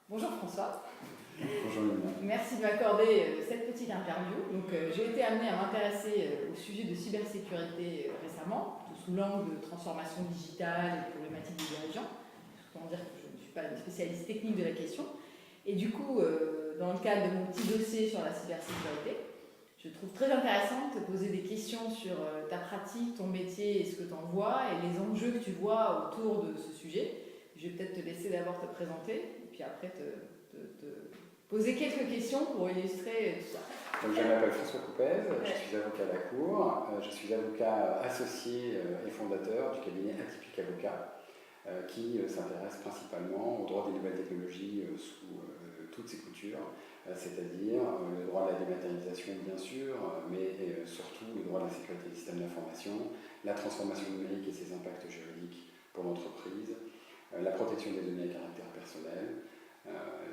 Bonjour François. Bonjour Lina. Merci de m'accorder cette petite interview. J'ai été amenée à m'intéresser au sujet de cybersécurité récemment, sous l'angle de transformation digitale et problématiques des dirigeants. Comment dire que je ne suis pas une spécialiste technique de la question. Et du coup, dans le cadre de mon petit dossier sur la cybersécurité, je trouve très intéressant de te poser des questions sur ta pratique, ton métier et ce que tu en vois et les enjeux que tu vois autour de ce sujet. Je vais peut-être te laisser d'abord te présenter et puis après te poser quelques questions pour illustrer tout ça. Donc, je m'appelle François Coupez, je suis avocat à la Cour, je suis avocat associé et fondateur du cabinet Atypique Avocat qui s'intéresse principalement au droit des nouvelles technologies sous toutes ses coutures, c'est-à-dire le droit de la dématérialisation bien sûr, mais surtout le droit de la sécurité des systèmes d'information, la transformation numérique et ses impacts juridiques pour l'entreprise, la protection des données à caractère personnel,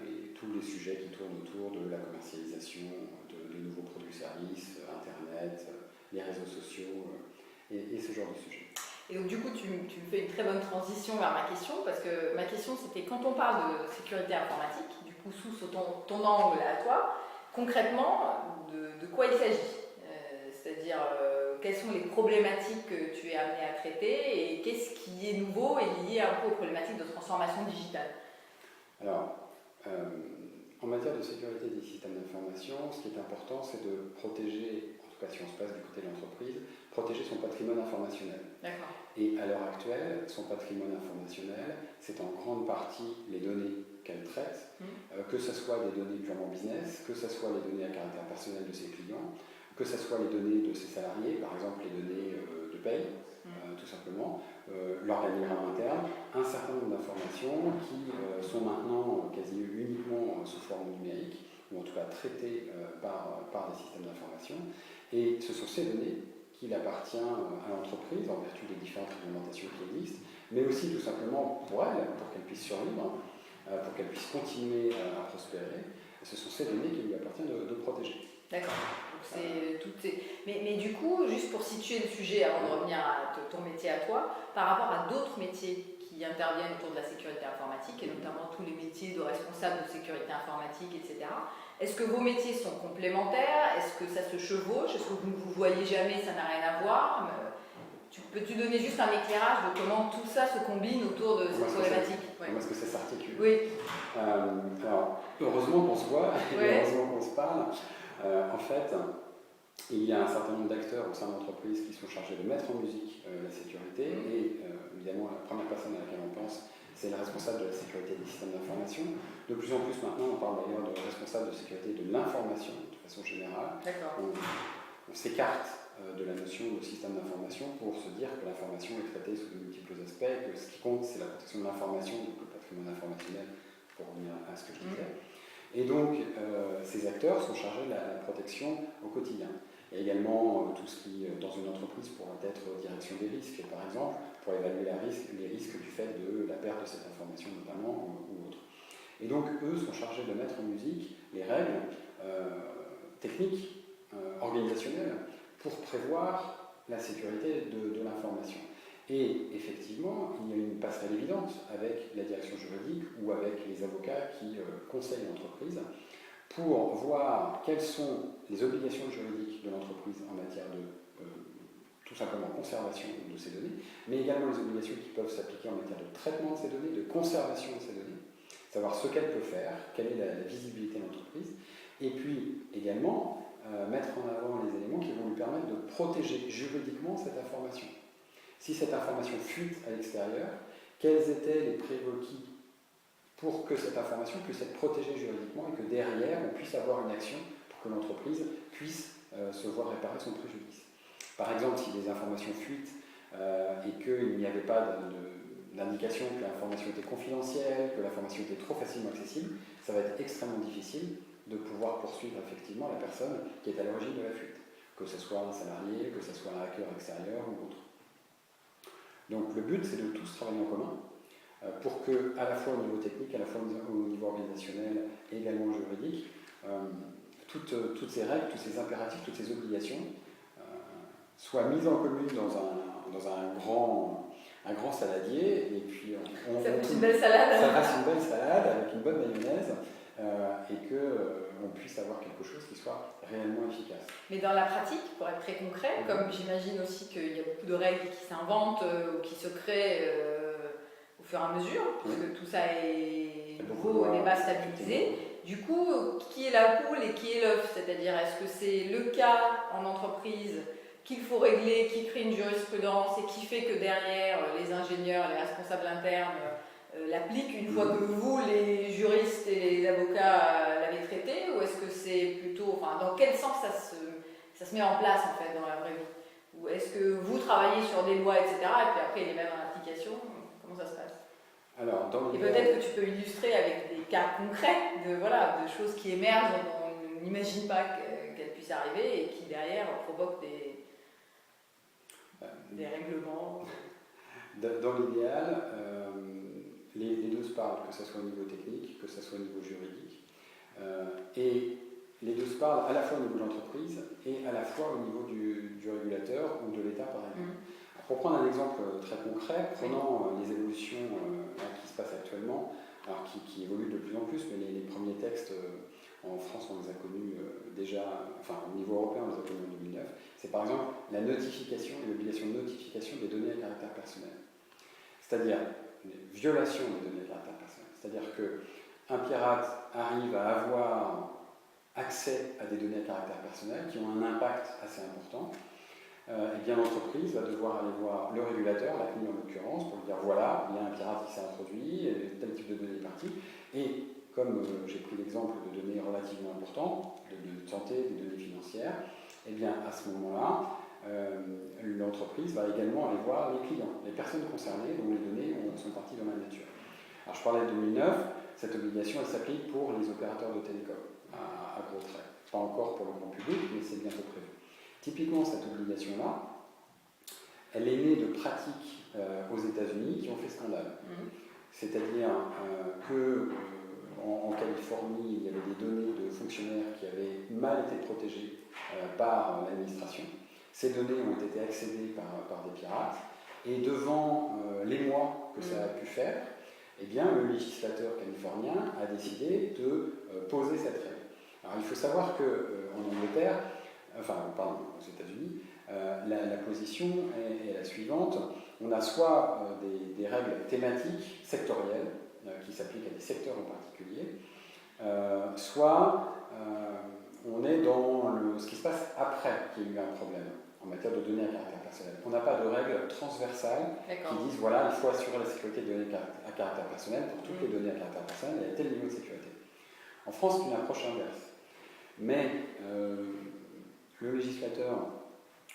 et tous les sujets qui tournent autour de la commercialisation de nouveaux produits et services, Internet, les réseaux sociaux et ce genre de sujets. Et donc du coup, tu me fais une très bonne transition vers ma question, parce que ma question c'était quand on parle de sécurité informatique, du coup sous ton angle à toi, concrètement, de quoi il s'agit? C'est-à-dire, quelles sont les problématiques que tu es amené à traiter et qu'est-ce qui est nouveau et lié un peu aux problématiques de transformation digitale? Alors, en matière de sécurité des systèmes d'information, ce qui est important, c'est de protéger, en tout cas si on se passe du côté de l'entreprise, protéger son patrimoine informationnel. D'accord. Et à l'heure actuelle, son patrimoine informationnel, c'est en grande partie les données qu'elle traite, que ce soit des données purement business, que ce soit les données à caractère personnel de ses clients, que ce soit les données de ses salariés, par exemple les données de paye, tout simplement, l'organigramme interne, un certain nombre d'informations qui sont maintenant quasi uniquement sous forme numérique, ou en tout cas traitées par des systèmes d'information. Et ce sont ces données qu'il appartient à l'entreprise en vertu des différentes réglementations qui existent, mais aussi tout simplement pour elle, pour qu'elle puisse survivre, pour qu'elle puisse continuer à prospérer. Ce sont ces données qu'il lui appartient de protéger. D'accord. Mais du coup, juste pour situer le sujet avant de revenir à ton métier à toi, par rapport à d'autres métiers qui interviennent autour de la sécurité informatique, et notamment tous les métiers de responsable de sécurité informatique, etc., est-ce que vos métiers sont complémentaires? Est-ce que ça se chevauche? Est-ce que vous ne vous voyez jamais? Ça n'a rien à voir? Peux-tu donner juste un éclairage de comment tout ça se combine autour de cette problématique? Comment est-ce que ça s'articule? Oui. Alors, heureusement qu'on se voit, et heureusement qu'on se parle. En fait, il y a un certain nombre d'acteurs au sein de l'entreprise qui sont chargés de mettre en musique la sécurité, et évidemment, la première personne à laquelle on pense, c'est le responsable de la sécurité des systèmes d'information. De plus en plus maintenant, on parle d'ailleurs de responsable de sécurité de l'information, de façon générale. On s'écarte de la notion de système d'information pour se dire que l'information est traitée sous de multiples aspects, que ce qui compte, c'est la protection de l'information, donc le patrimoine informationnel, pour revenir à ce que je disais. Et donc, ces acteurs sont chargés de la protection au quotidien. Il y a également tout ce qui, dans une entreprise, pourrait être direction des risques, par exemple, pour évaluer les risques du fait de la perte de cette information, notamment, ou autre. Et donc, eux sont chargés de mettre en musique les règles techniques, organisationnelles, pour prévoir la sécurité de l'information. Et effectivement, il y a une passerelle évidente avec la direction juridique ou avec les avocats qui conseillent l'entreprise pour voir quelles sont les obligations juridiques de l'entreprise en matière de tout simplement conservation de ces données, mais également les obligations qui peuvent s'appliquer en matière de traitement de ces données, de conservation de ces données, savoir ce qu'elle peut faire, quelle est la visibilité de l'entreprise, et puis également mettre en avant les éléments qui vont lui permettre de protéger juridiquement cette information. Si cette information fuite à l'extérieur, quels étaient les prérequis pour que cette information puisse être protégée juridiquement et que derrière, on puisse avoir une action pour que l'entreprise puisse se voir réparer son préjudice. Par exemple, si des informations fuitent et qu'il n'y avait pas d'indication que l'information était confidentielle, que l'information était trop facilement accessible, ça va être extrêmement difficile de pouvoir poursuivre effectivement la personne qui est à l'origine de la fuite, que ce soit un salarié, que ce soit un hacker extérieur ou autre. Donc le but, c'est de tous travailler en commun pour que, à la fois au niveau technique, à la fois au niveau organisationnel et également juridique, toutes ces règles, tous ces impératifs, toutes ces obligations soient mises en commune dans un grand un grand saladier, et puis ça fait une belle salade. Ça fasse une belle salade avec une bonne mayonnaise, et qu'on puisse avoir quelque chose qui soit réellement efficace. Mais dans la pratique, pour être très concret, comme j'imagine aussi qu'il y a beaucoup de règles qui s'inventent ou qui se créent au fur et à mesure, puisque tout ça n'est pas stabilisé. Du coup, qui est la poule et qui est l'œuf? C'est-à-dire, est-ce que c'est le cas en entreprise qu'il faut régler, qui crée une jurisprudence et qui fait que derrière, les ingénieurs, les responsables internes l'appliquent une fois que vous, les juristes et les avocats, l'avez traité? Ou est-ce que c'est plutôt... Enfin, dans quel sens ça se met en place, en fait, dans la vraie vie? Ou est-ce que vous travaillez sur des lois, etc., et puis après, il est même en application? Comment ça se passe? Alors, et peut-être que tu peux illustrer avec des cas concrets de choses qui émergent dont on n'imagine pas qu'elles puissent arriver et qui, derrière, provoquent des règlements. Dans l'idéal, les deux se parlent, que ce soit au niveau technique, que ce soit au niveau juridique. Et les deux se parlent à la fois au niveau de l'entreprise et à la fois au niveau du régulateur ou de l'État, par exemple. Pour prendre un exemple très concret, prenons les évolutions qui se passent actuellement, alors qui évoluent de plus en plus, mais les premiers textes en France, on les a connus déjà, enfin au niveau européen, on les a connus en 2009. C'est par exemple la notification et l'obligation de notification des données à caractère personnel. C'est-à-dire une violation des données à caractère personnel. C'est-à-dire qu'un pirate arrive à avoir accès à des données à caractère personnel qui ont un impact assez important. Et bien l'entreprise va devoir aller voir le régulateur, la CNIL en l'occurrence, pour lui dire voilà, il y a un pirate qui s'est introduit, tel type de données est parti. Et comme j'ai pris l'exemple de données relativement importantes, de données de santé, des données financières, et bien à ce moment-là, l'entreprise va également aller voir les clients, les personnes concernées dont les données sont parties dans la nature. Alors je parlais de 2009, cette obligation elle s'applique pour les opérateurs de télécom, à gros traits. Pas encore pour le grand public, mais c'est bientôt prévu. Typiquement, cette obligation-là, elle est née de pratiques aux États-Unis qui ont fait scandale. C'est-à-dire qu'en Californie, il y avait des données de fonctionnaires qui avaient mal été protégées par l'administration. Ces données ont été accédées par des pirates. Et devant l'émoi que ça a pu faire, eh bien, le législateur californien a décidé de poser cette règle. Alors, il faut savoir qu'en Angleterre, aux États-Unis, la position est la suivante. On a soit des règles thématiques, sectorielles, qui s'appliquent à des secteurs en particulier, soit on est dans ce qui se passe après qu'il y ait eu un problème en matière de données à caractère personnel. On n'a pas de règles transversales qui disent voilà, il faut assurer la sécurité des données à caractère personnel pour toutes les données à caractère personnel et à tel niveau de sécurité. En France, c'est une approche inverse. Mais le législateur,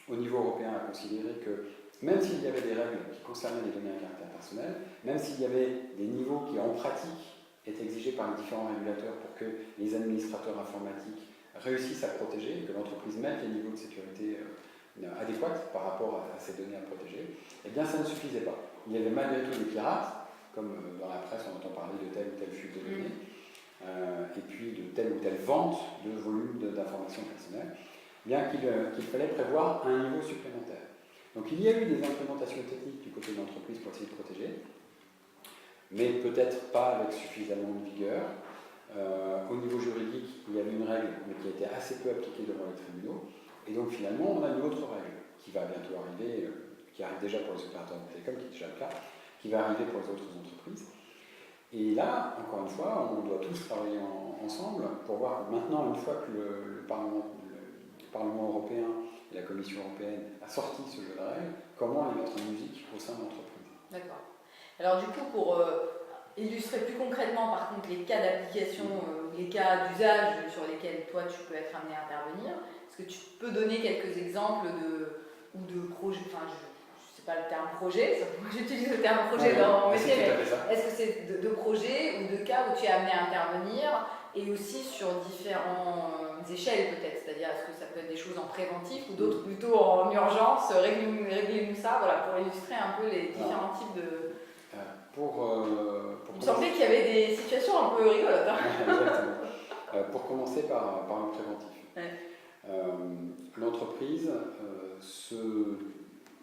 au niveau européen, a considéré que même s'il y avait des règles qui concernaient les données à caractère personnel, même s'il y avait des niveaux qui, en pratique, étaient exigés par les différents régulateurs pour que les administrateurs informatiques réussissent à protéger, que l'entreprise mette les niveaux de sécurité adéquats par rapport à ces données à protéger, eh bien ça ne suffisait pas. Il y avait malgré tout des pirates, comme dans la presse on entend parler de telle ou telle fuite de données, et puis de telle ou telle vente de volume d'informations personnelles, bien qu'il fallait prévoir un niveau supplémentaire. Donc il y a eu des implémentations techniques du côté de l'entreprise pour essayer de protéger, mais peut-être pas avec suffisamment de vigueur. Au niveau juridique, il y avait une règle, mais qui a été assez peu appliquée devant les tribunaux, et donc finalement on a une autre règle qui va bientôt arriver, qui arrive déjà pour les opérateurs de télécom, qui est déjà le cas, qui va arriver pour les autres entreprises. Et là, encore une fois, on doit tous travailler ensemble pour voir que maintenant, une fois que le Parlement européen et la Commission européenne a sorti ce jeu de règles, comment les mettre en musique au sein de l'entreprise. D'accord. Alors du coup, pour illustrer plus concrètement par contre les cas d'application, les cas d'usage sur lesquels toi tu peux être amené à intervenir, est-ce que tu peux donner quelques exemples de projets, enfin je sais pas le terme projet, j'utilise le terme projet dans mon métier, mais est-ce que c'est de projets ou de cas où tu es amené à intervenir et aussi sur différentes échelles peut-être, c'est-à-dire est-ce que ça peut être des choses en préventif ou d'autres plutôt en urgence, réglez-nous ça, voilà, pour illustrer un peu les différents types de... Il me semblait qu'il y avait des situations un peu rigolotes. Exactement. Pour commencer par le préventif. Ouais. L'entreprise,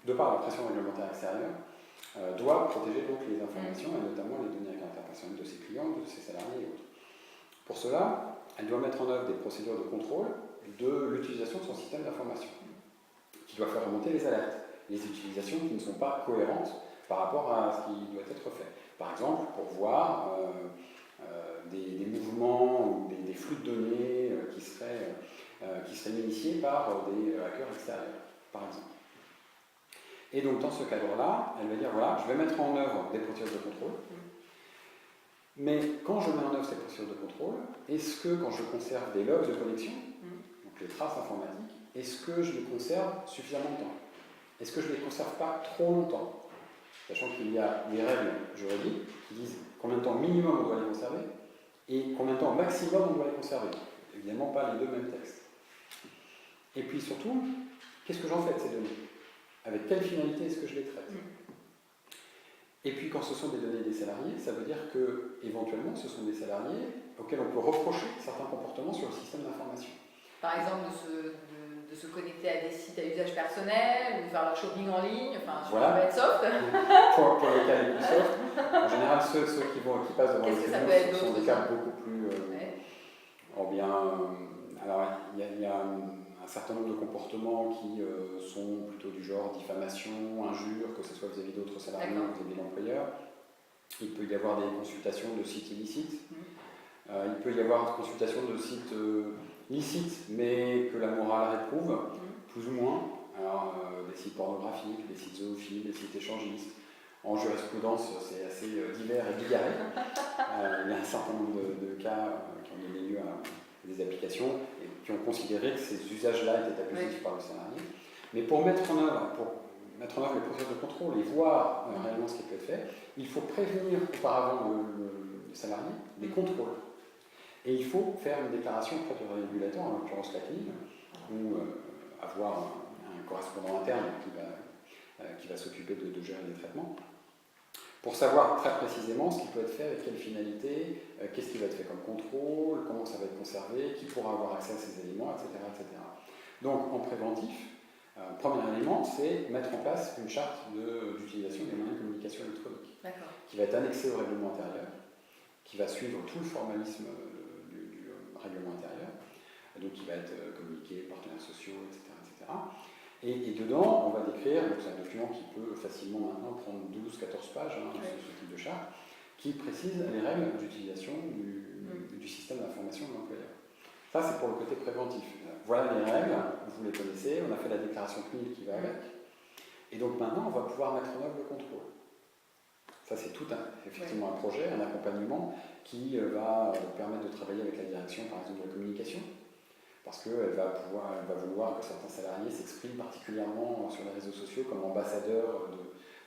de par la pression réglementaire extérieure, doit protéger donc les informations et notamment les données à caractère personnel de ses clients, de ses salariés et autres. Pour cela, elle doit mettre en œuvre des procédures de contrôle de l'utilisation de son système d'information, qui doit faire remonter les alertes, les utilisations qui ne sont pas cohérentes par rapport à ce qui doit être fait. Par exemple, pour voir des mouvements ou des flux de données qui seraient initiés par des hackers extérieurs, par exemple. Et donc, dans ce cadre-là, elle va dire, voilà, je vais mettre en œuvre des procédures de contrôle, mais quand je mets en œuvre ces procédures de contrôle, est-ce que quand je conserve des logs de connexion, donc les traces informatiques, est-ce que je les conserve suffisamment de temps? Est-ce que je ne les conserve pas trop longtemps? Sachant qu'il y a des règles juridiques qui disent combien de temps minimum on doit les conserver et combien de temps maximum on doit les conserver. Évidemment, pas les deux mêmes textes. Et puis surtout, qu'est-ce que j'en fais de ces données? Avec quelle finalité est-ce que je les traite? Et puis quand ce sont des données des salariés, ça veut dire que éventuellement ce sont des salariés auxquels on peut reprocher certains comportements sur le système d'information. Par exemple, de se connecter à des sites à usage personnel, ou faire leur shopping en ligne, enfin, sur voilà. le web soft. Pour les cas les plus soft, en général, ceux qui passent devant les tribunaux sont des cas beaucoup plus... alors, il y a un certain nombre de comportements qui sont plutôt du genre diffamation, injure, que ce soit vis-à-vis d'autres salariés ou vis-à-vis de l'employeur. Il peut y avoir des consultations de sites illicites. Il peut y avoir des consultations de sites licites, mais que la morale réprouve, plus ou moins. Alors, des sites pornographiques, des sites zoophiles, des sites échangistes. En jurisprudence, c'est assez divers et bigarré. Il y a un certain nombre de cas qui ont donné lieu à des applications et qui ont considéré que ces usages-là étaient abusifs par le salarié. Mais pour mettre en œuvre les procédures de contrôle et voir réellement ce qui peut être fait, il faut prévenir auparavant le salarié des contrôles. Et il faut faire une déclaration auprès du régulateur, en l'occurrence la CNIL, ou avoir un correspondant interne qui va s'occuper de gérer les traitements, pour savoir très précisément ce qui peut être fait, avec quelle finalité, qu'est-ce qui va être fait comme contrôle, comment ça va être conservé, qui pourra avoir accès à ces éléments, etc. etc. Donc en préventif, premier élément, c'est mettre en place une charte d'utilisation des moyens de communication électronique, qui va être annexée au règlement intérieur, qui va suivre tout le formalisme du règlement intérieur, donc qui va être communiqué, partenaires sociaux, etc. etc. Et dedans, on va décrire, donc c'est un document qui peut facilement maintenant prendre 12-14 pages, ce type de charte, qui précise les règles d'utilisation du système d'information de l'employeur. Ça, c'est pour le côté préventif. Voilà les règles, vous les connaissez, on a fait la déclaration CNIL qui va avec. Et donc maintenant, on va pouvoir mettre en œuvre le contrôle. Ça, c'est effectivement un projet, un accompagnement qui va permettre de travailler avec la direction, par exemple, de la communication, parce qu'elle va vouloir que certains salariés s'expriment particulièrement sur les réseaux sociaux comme ambassadeurs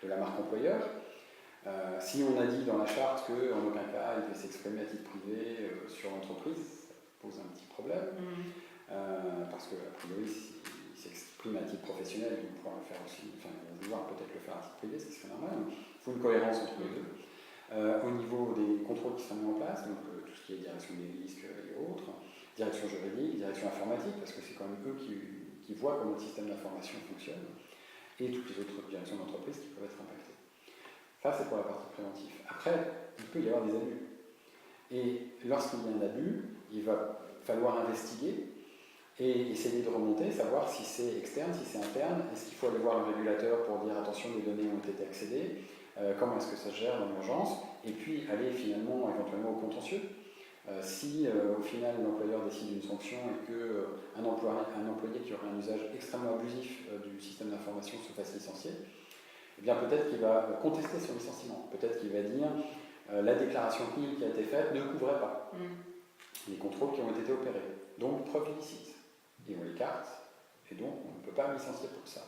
de la marque employeur. Si on a dit dans la charte qu'en aucun cas il peut s'exprimer à titre privé sur l'entreprise, ça pose un petit problème, parce qu'a priori, s'il s'exprime à titre professionnel, il va pouvoir le faire aussi, enfin il va vouloir peut-être le faire à titre privé, ce qui serait normal, mais il faut une cohérence entre les deux. Au niveau des contrôles qui sont mis en place, donc tout ce qui est direction des risques et autres, direction juridique, direction informatique, parce que c'est quand même eux qui voient comment le système d'information fonctionne, et toutes les autres directions d'entreprise qui peuvent être impactées. Ça, c'est pour la partie préventive. Après, il peut y avoir des abus. Et lorsqu'il y a un abus, il va falloir investiguer et essayer de remonter, savoir si c'est externe, si c'est interne, est-ce qu'il faut aller voir le régulateur pour dire attention, les données ont été accédées, comment est-ce que ça se gère dans l'urgence, et puis aller finalement éventuellement au contentieux. Si au final l'employeur décide une sanction et qu'un employé qui aurait un usage extrêmement abusif du système d'information se fasse licencier, eh bien peut-être qu'il va contester son licenciement. Peut-être qu'il va dire la déclaration CNIL qui a été faite ne couvrait pas les contrôles qui ont été opérés. Donc preuve illicite. Et on l'écarte, et donc on ne peut pas licencier pour ça.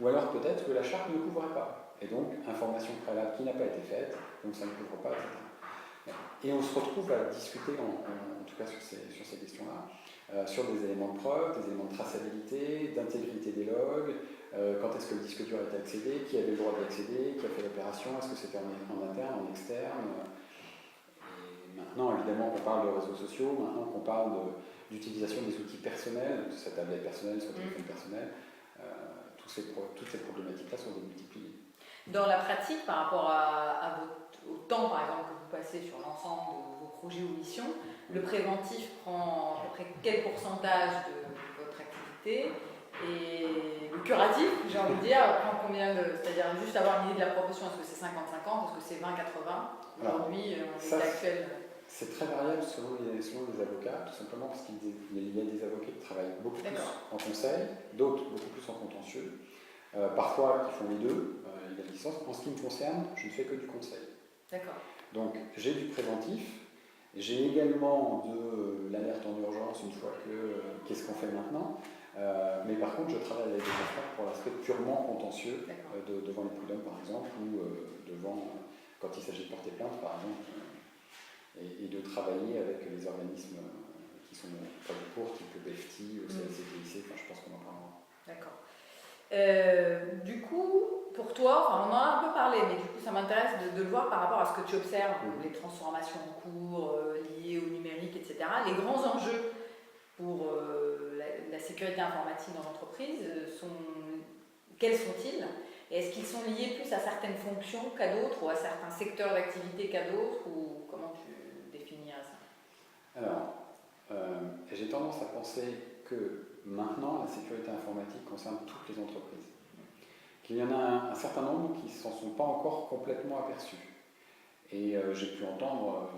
Ou alors peut-être que la charte ne couvrait pas. Et donc information préalable qui n'a pas été faite, donc ça ne couvre pas, etc. Et on se retrouve à discuter, en tout cas sur ces questions-là, sur des éléments de preuve, des éléments de traçabilité, d'intégrité des logs, quand est-ce que le disque dur a été accédé, qui avait le droit d'y accéder, qui a fait l'opération, est-ce que c'était en interne, en externe. Et maintenant, évidemment, qu'on parle de réseaux sociaux, maintenant qu'on parle d'utilisation des outils personnels, soit tablette personnelle, soit téléphone personnel, toutes ces problématiques-là sont démultipliées. Dans la pratique, par rapport au temps, par exemple, que vous passez sur l'ensemble de vos projets ou missions, le préventif prend à peu près quel pourcentage de votre activité et le curatif, j'ai envie de dire, prend combien de... C'est-à-dire juste avoir une idée de la profession, est-ce que c'est 50-50, est-ce que c'est 20-80? Aujourd'hui, on est actuel. C'est très variable selon les avocats, tout simplement parce qu'il y a des avocats qui travaillent beaucoup plus en conseil, d'autres beaucoup plus en contentieux, parfois qui font les deux, il y a la licence. En ce qui me concerne, je ne fais que du conseil. D'accord. Donc j'ai du préventif, j'ai également de l'alerte en urgence une fois que qu'est-ce qu'on fait maintenant, mais par contre je travaille avec des avocats pour l'aspect purement contentieux, devant les prud'hommes par exemple, ou quand il s'agit de porter plainte par exemple. Et de travailler avec les organismes qui sont pas du cours, type BEFTI, CLCTIC, enfin je pense qu'on en parlera. D'accord. Du coup, pour toi, on en a un peu parlé, mais du coup ça m'intéresse de le voir par rapport à ce que tu observes, les transformations en cours liées au numérique, etc. Les grands enjeux pour la sécurité informatique dans l'entreprise, quels sont-ils? Et est-ce qu'ils sont liés plus à certaines fonctions qu'à d'autres, ou à certains secteurs d'activité qu'à d'autres, ou comment tu définirais ça? Alors, j'ai tendance à penser que maintenant, la sécurité informatique concerne toutes les entreprises. Qu'il y en a un certain nombre qui ne s'en sont pas encore complètement aperçus. Et j'ai pu entendre,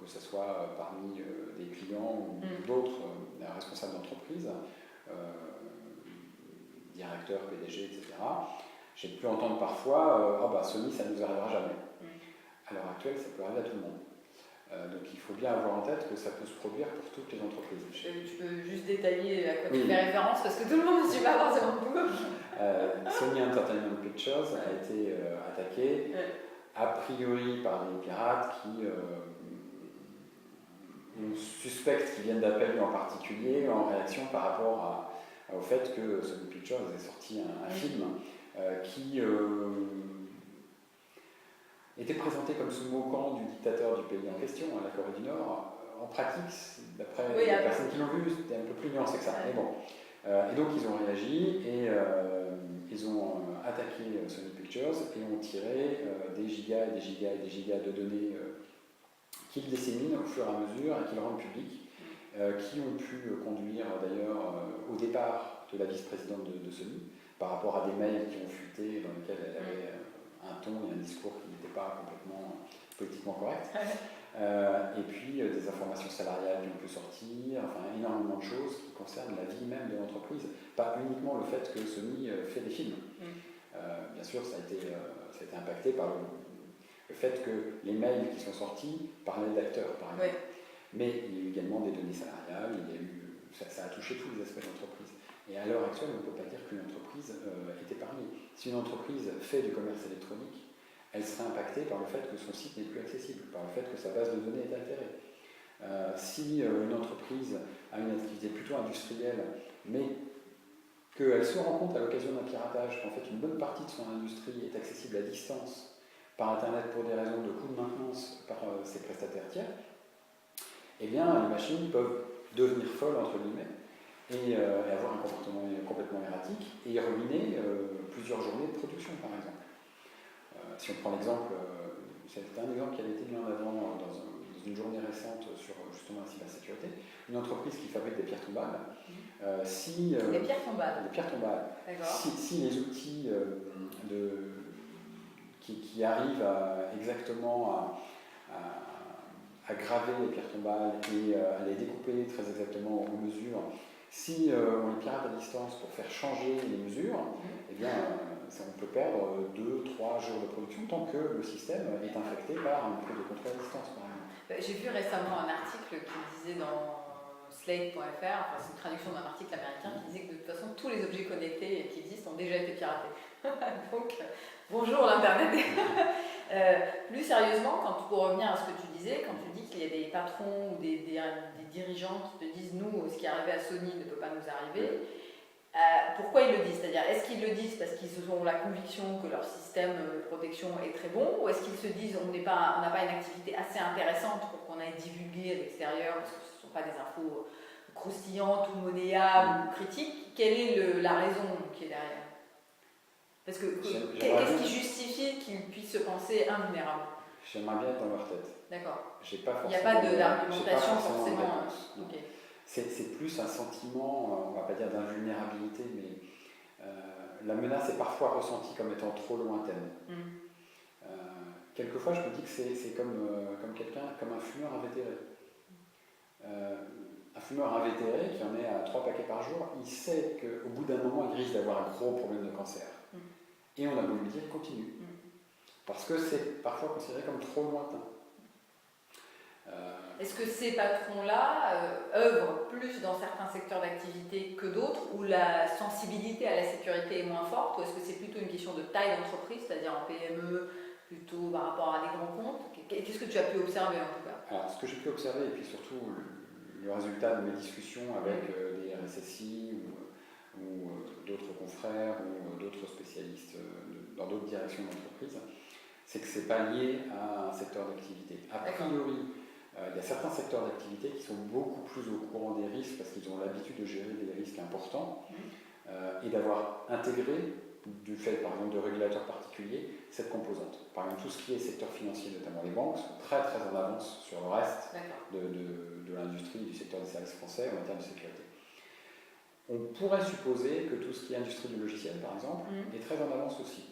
que ce soit parmi des clients ou d'autres responsables d'entreprise, directeurs, PDG, etc., j'ai pu entendre parfois Sony, ça ne nous arrivera jamais. À l'heure actuelle, ça peut arriver à tout le monde. Donc il faut bien avoir en tête que ça peut se produire pour toutes les entreprises. Tu peux juste détailler à quoi tu fais référence, parce que tout le monde ne suit pas forcément beaucoup. Sony Entertainment Pictures a été attaqué, a priori par des pirates qui on suspecte qu'ils viennent d'Apple en particulier, en réaction par rapport au fait que Sony Pictures ait sorti un film qui était présenté comme se moquant du dictateur du pays en question, la Corée du Nord. En pratique, d'après les personnes qui l'ont vu, c'était un peu plus nuancé que ça. Mais bon. Et donc ils ont réagi et ils ont attaqué Sony Pictures et ont tiré des gigas et des gigas et des gigas de données qu'ils disséminent au fur et à mesure et qu'ils rendent publics, qui ont pu conduire d'ailleurs au départ de la vice-présidente de Sony par rapport à des mails qui ont fuité dans lesquels elle avait un ton et un discours qui n'étaient pas complètement politiquement corrects. Et puis des informations salariales qui ont pu sortir, enfin énormément de choses qui concernent la vie même de l'entreprise, pas uniquement le fait que Sony fait des films. Bien sûr, ça a été impacté par le fait que les mails qui sont sortis parlaient d'acteurs, par exemple. Mais il y a eu également des données salariales, ça a touché tous les aspects de l'entreprise. Et à l'heure actuelle, on ne peut pas dire qu'une entreprise est épargnée. Si une entreprise fait du commerce électronique, elle sera impactée par le fait que son site n'est plus accessible, par le fait que sa base de données est altérée. Si une entreprise a une activité plutôt industrielle, mais qu'elle se rend compte à l'occasion d'un piratage qu'en fait une bonne partie de son industrie est accessible à distance par Internet pour des raisons de coût de maintenance par ses prestataires tiers, eh bien les machines peuvent devenir folles, entre guillemets, et avoir un comportement complètement erratique et ruiner plusieurs journées de production, par exemple. Si on prend l'exemple, c'est un exemple qui avait été mis en avant dans une journée récente sur justement la cybersécurité, une entreprise qui fabrique des pierres tombales. Des pierres tombales. Des pierres tombales. Si les outils qui arrivent exactement à graver les pierres tombales et à les découper très exactement aux mesures, si on les pirate à distance pour faire changer les mesures, eh bien on peut perdre 2-3 jours de production tant que le système est infecté par une prise de contrôle à distance, par exemple. J'ai vu récemment un article qui disait dans Slate.fr, c'est une traduction d'un article américain qui disait que de toute façon tous les objets connectés qui existent ont déjà été piratés. Donc bonjour l'internet. Plus sérieusement, pour revenir à ce que tu disais, quand tu dis qu'il y a des patrons ou des dirigeants qui te disent nous, ce qui est arrivé à Sony ne peut pas nous arriver, pourquoi ils le disent? C'est-à-dire, est-ce qu'ils le disent parce qu'ils ont la conviction que leur système de protection est très bon, ou est-ce qu'ils se disent on n'a pas une activité assez intéressante pour qu'on aille divulguer à l'extérieur parce que ce ne sont pas des infos croustillantes ou monnayables ou critiques? Quelle est la raison qui est derrière? Parce que qu'est-ce qui justifie qu'ils puissent se penser invulnérables? J'aimerais bien être dans leur tête. D'accord. J'ai pas Il n'y a forcément pas d'argumentation forcément. Okay. C'est plus un sentiment, on va pas dire d'invulnérabilité, mais la menace est parfois ressentie comme étant trop lointaine. Quelquefois, je me dis que c'est comme un fumeur invétéré. Un fumeur invétéré qui en est à 3 paquets par jour, il sait qu'au bout d'un moment, il risque d'avoir un gros problème de cancer. Et on a beau lui dire, continue. Parce que c'est parfois considéré comme trop lointain. Est-ce que ces patrons-là œuvrent plus dans certains secteurs d'activité que d'autres, où la sensibilité à la sécurité est moins forte, ou est-ce que c'est plutôt une question de taille d'entreprise, c'est-à-dire en PME, plutôt par rapport à des grands comptes? Qu'est-ce que tu as pu observer en tout cas? Alors, ce que j'ai pu observer, et puis surtout le résultat de mes discussions avec des RSSI ou d'autres confrères ou d'autres spécialistes dans d'autres directions d'entreprise, c'est que ce n'est pas lié à un secteur d'activité. A priori, il y a certains secteurs d'activité qui sont beaucoup plus au courant des risques parce qu'ils ont l'habitude de gérer des risques importants et d'avoir intégré, du fait par exemple de régulateurs particuliers, cette composante. Par exemple, tout ce qui est secteur financier, notamment les banques, sont très très en avance sur le reste de l'industrie, du secteur des services français en matière de sécurité. On pourrait supposer que tout ce qui est industrie du logiciel, par exemple, est très en avance aussi.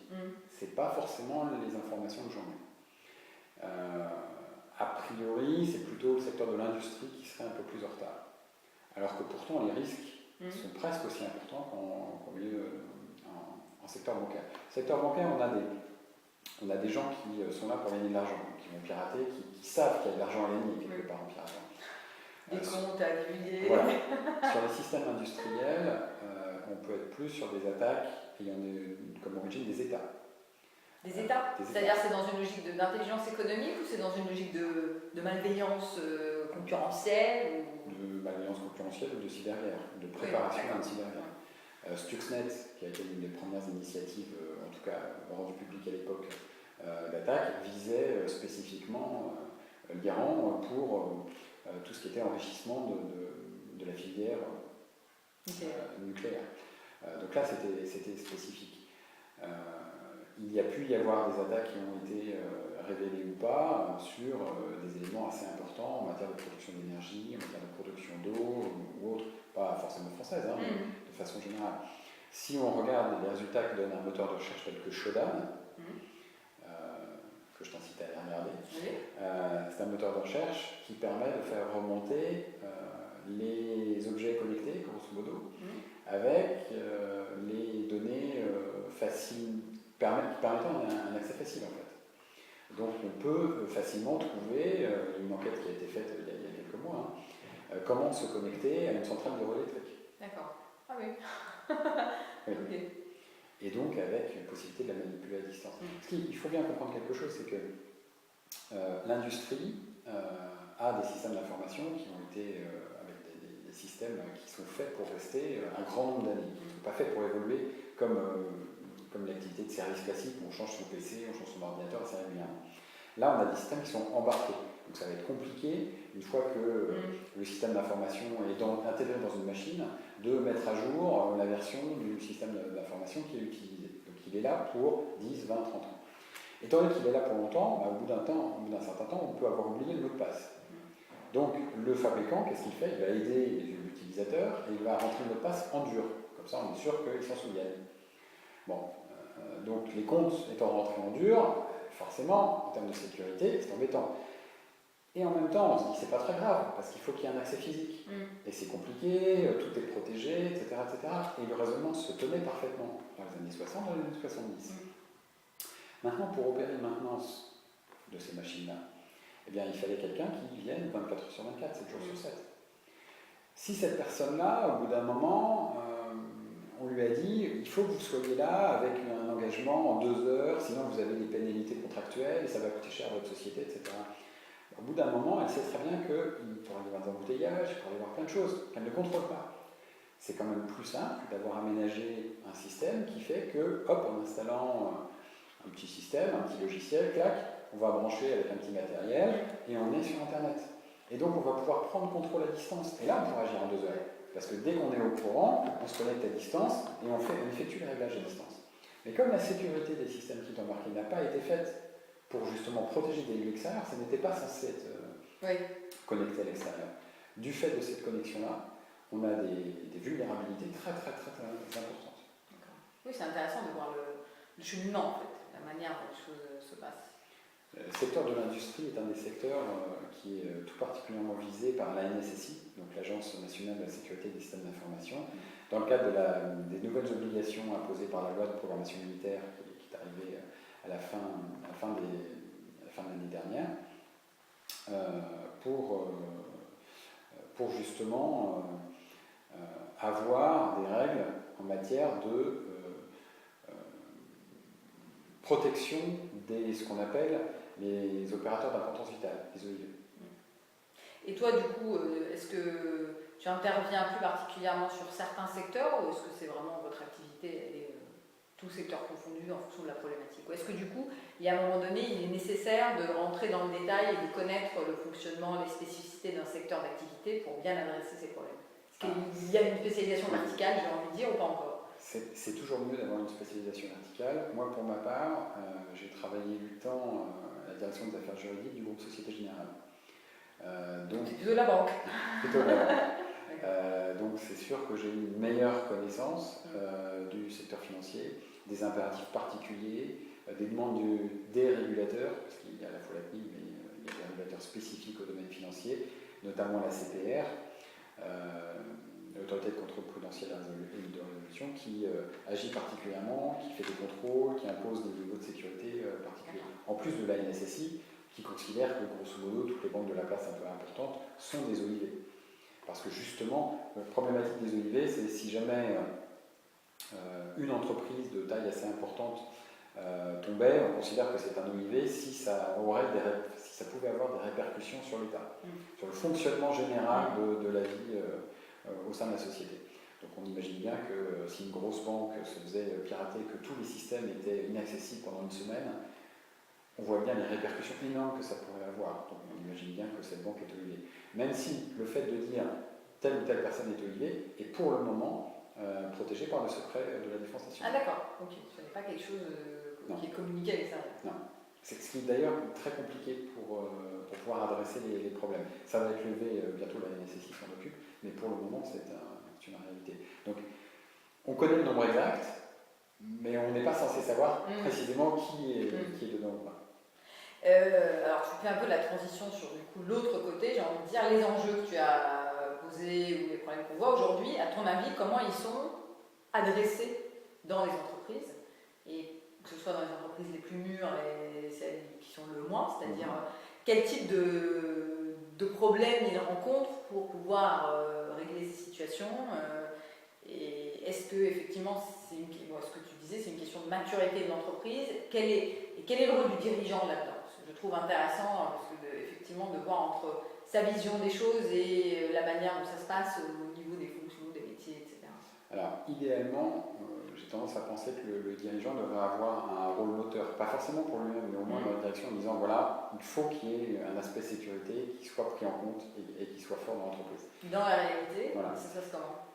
Ce n'est pas forcément les informations que j'en ai. A priori, c'est plutôt le secteur de l'industrie qui serait un peu plus en retard. Alors que pourtant, les risques sont presque aussi importants en secteur bancaire. Au secteur bancaire, on a des gens qui sont là pour gagner de l'argent, qui vont pirater, qui savent qu'il y a de l'argent à gagner quelque part en piratant. Des comptes à divulguer. Voilà. Sur les systèmes industriels, on peut être plus sur des attaques ayant comme origine des États. Des États? C'est-à-dire c'est dans une logique d'intelligence économique ou c'est dans une logique de malveillance concurrentielle De malveillance concurrentielle ou de cyberguerre, de préparation à une cyberguerre. Stuxnet, qui a été l'une des premières initiatives, en tout cas rendues publiques à l'époque, d'attaque, visait spécifiquement l'Iran pour tout ce qui était enrichissement de la filière nucléaire. Donc là, c'était spécifique. Il y a pu y avoir des attaques qui ont été révélées ou pas sur des éléments assez importants en matière de production d'énergie, en matière de production d'eau ou autre, pas forcément française, mais de façon générale. Si on regarde les résultats que donne un moteur de recherche tel que Shodan, que je t'incite à aller regarder, c'est un moteur de recherche qui permet de faire remonter les objets connectés, grosso modo, avec les données faciles, permettant un accès facile en fait. Donc on peut facilement trouver, une enquête qui a été faite il y a quelques mois, comment se connecter à une centrale hydroélectrique. D'accord. Ah oui. Oui. Okay. Et donc avec une possibilité de la manipuler à distance. Il faut bien comprendre quelque chose, c'est que l'industrie a des systèmes d'information qui ont été avec des systèmes qui sont faits pour rester un grand nombre d'années, qui ne sont pas faits pour évoluer comme l'activité de service classique où on change son PC, on change son ordinateur assez régulièrement. Là, on a des systèmes qui sont embarqués. Donc ça va être compliqué, une fois que le système d'information est intégré dans une machine, de mettre à jour la version du système d'information qui est utilisé. Donc il est là pour 10, 20, 30 ans. Étant donné qu'il est là pour longtemps, au bout d'un certain temps, on peut avoir oublié le mot de passe. Donc le fabricant, qu'est-ce qu'il fait? Il va aider l'utilisateur et il va rentrer le mot de passe en dur. Comme ça, on est sûr qu'ils s'en souviennent. Bon, donc les comptes étant rentrés en dur, forcément, en termes de sécurité, c'est embêtant. Et en même temps, on se dit que c'est pas très grave, parce qu'il faut qu'il y ait un accès physique. Et c'est compliqué, tout est protégé, etc., etc. Et le raisonnement se tenait parfaitement dans les années 60, dans les années 70. Maintenant, pour opérer une maintenance de ces machines-là, eh bien, il fallait quelqu'un qui vienne 24 heures sur 24, 7 jours sur 7. Si cette personne-là, au bout d'un moment, on lui a dit il faut que vous soyez là avec un engagement en 2 heures, sinon vous avez des pénalités contractuelles et ça va coûter cher à votre société, etc. Au bout d'un moment, elle sait très bien qu'il pourra y avoir des embouteillages, il pourra y avoir plein de choses qu'elle ne contrôle pas. C'est quand même plus simple d'avoir aménagé un système qui fait que, hop, en installant un petit système, un petit logiciel, clac, on va brancher avec un petit matériel et on est sur Internet. Et donc on va pouvoir prendre contrôle à distance. Et là, on pourra agir en 2 heures. Parce que dès qu'on est au courant, on se connecte à distance et on effectue les réglages à distance. Mais comme la sécurité des systèmes qui embarqués n'a pas été faite pour justement protéger des lieux extérieurs, ça n'était pas censé être connecté à l'extérieur. Du fait de cette connexion-là, on a des vulnérabilités très importantes. Oui, c'est intéressant de voir le cheminement, en fait, la manière dont les choses se passent. Le secteur de l'industrie est un des secteurs qui est tout particulièrement visé par la NSSI, donc l'Agence nationale de la sécurité des systèmes d'information, dans le cadre des nouvelles obligations imposées par la loi de programmation militaire qui est arrivée à la fin de l'année dernière, pour justement avoir des règles en matière de protection ce qu'on appelle les opérateurs d'importance vitale, les OIV. Et toi, du coup, est-ce que tu interviens plus particulièrement sur certains secteurs ou est-ce que c'est vraiment votre activité, elle est tout secteur confondu en fonction de la problématique? Ou est-ce que du coup, il y a un moment donné, il est nécessaire de rentrer dans le détail et de connaître le fonctionnement, les spécificités d'un secteur d'activité pour bien adresser ces problèmes? Est-ce qu'il y a une spécialisation verticale, j'ai envie de dire, ou pas encore? C'est toujours mieux d'avoir une spécialisation verticale. Moi, pour ma part, j'ai travaillé 8 ans à la direction des affaires juridiques du groupe Société Générale. C'est plutôt la banque. Plutôt la banque. Donc c'est sûr que j'ai une meilleure connaissance du secteur financier, des impératifs particuliers, des demandes des régulateurs, parce qu'il y a à la fois la CNIL, mais il y a des régulateurs spécifiques au domaine financier, notamment la CPR, l'autorité de contrôle prudentiel et de résolution, qui agit particulièrement, qui fait des contrôles, qui impose des niveaux de sécurité particuliers. En plus de la NSSI, qui considère que grosso modo toutes les banques de la place un peu importantes sont des OIV. Parce que justement, la problématique des OIV, c'est si jamais une entreprise de taille assez importante tombait, on considère que c'est un OIV si ça pouvait avoir des répercussions sur l'État, sur le fonctionnement général de la vie au sein de la société. Donc on imagine bien que si une grosse banque se faisait pirater, que tous les systèmes étaient inaccessibles pendant une semaine, on voit bien les répercussions énormes que ça pourrait avoir. Donc on imagine bien que cette banque est OIV. Même si le fait de dire telle ou telle personne est OIV est pour le moment protégé par le secret de la défense nationale. Ah d'accord, ok. Ce n'est pas quelque chose qui est communiqué avec ça. Non. C'est ce qui est d'ailleurs très compliqué pour pouvoir adresser les problèmes. Ça va être levé bientôt, la NSSI s'en occupe, mais pour le moment c'est une réalité. Donc on connaît le nombre exact, mais on n'est pas censé savoir précisément qui est dedans ou pas. Alors, tu fais un peu la transition sur du coup l'autre côté, j'ai envie de dire les enjeux que tu as posés ou les problèmes qu'on voit aujourd'hui. À ton avis, comment ils sont adressés dans les entreprises, et que ce soit dans les entreprises les plus mûres et celles qui sont le moins, c'est-à-dire quel type de problèmes ils rencontrent pour pouvoir régler ces situations, et est-ce que effectivement, ce que tu disais, c'est une question de maturité de l'entreprise, quel est le rôle du dirigeant là-dedans? Je trouve intéressant effectivement de voir entre sa vision des choses et la manière dont ça se passe au niveau des fonctions, des métiers, etc. Alors, idéalement, j'ai tendance à penser que le dirigeant devrait avoir un rôle moteur, pas forcément pour lui-même, mais au moins dans la direction, en disant voilà, il faut qu'il y ait un aspect sécurité qui soit pris en compte et qui soit fort dans l'entreprise. Dans la réalité, voilà. ça se passe comment?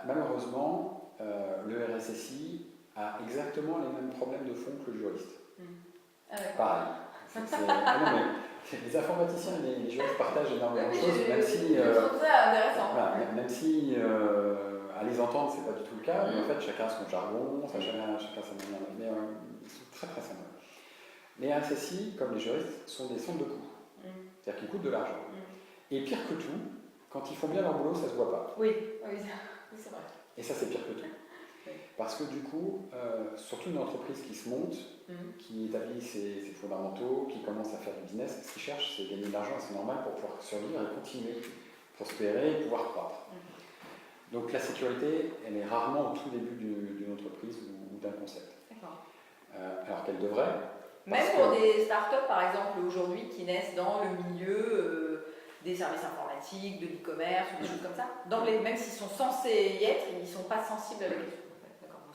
Malheureusement, le RSSI a exactement les mêmes problèmes de fond que le juriste. Pareil. Les informaticiens et les juristes partagent énormément de choses, même si, même si à les entendre, c'est pas du tout le cas, mais en fait, chacun a son jargon, chacun sa manière, mais ils sont très semblables. Les RSSI, comme les juristes, sont des centres de coûts, c'est-à-dire qu'ils coûtent de l'argent. Et pire que tout, quand ils font bien leur boulot, ça se voit pas. Oui, c'est vrai. Et ça, c'est pire que tout. Parce que du coup, surtout une entreprise qui se monte, qui établit ses fondamentaux, qui commence à faire du business, ce qu'ils cherchent, c'est gagner de l'argent, c'est normal pour pouvoir survivre et continuer, prospérer et pouvoir croître. Donc la sécurité, elle est rarement au tout début d'une entreprise ou d'un concept. Alors qu'elle devrait. Même pour des startups, par exemple, aujourd'hui, qui naissent dans le milieu des services informatiques, de l'e-commerce, ou des choses comme ça, même s'ils sont censés y être, ils ne sont pas sensibles à la question.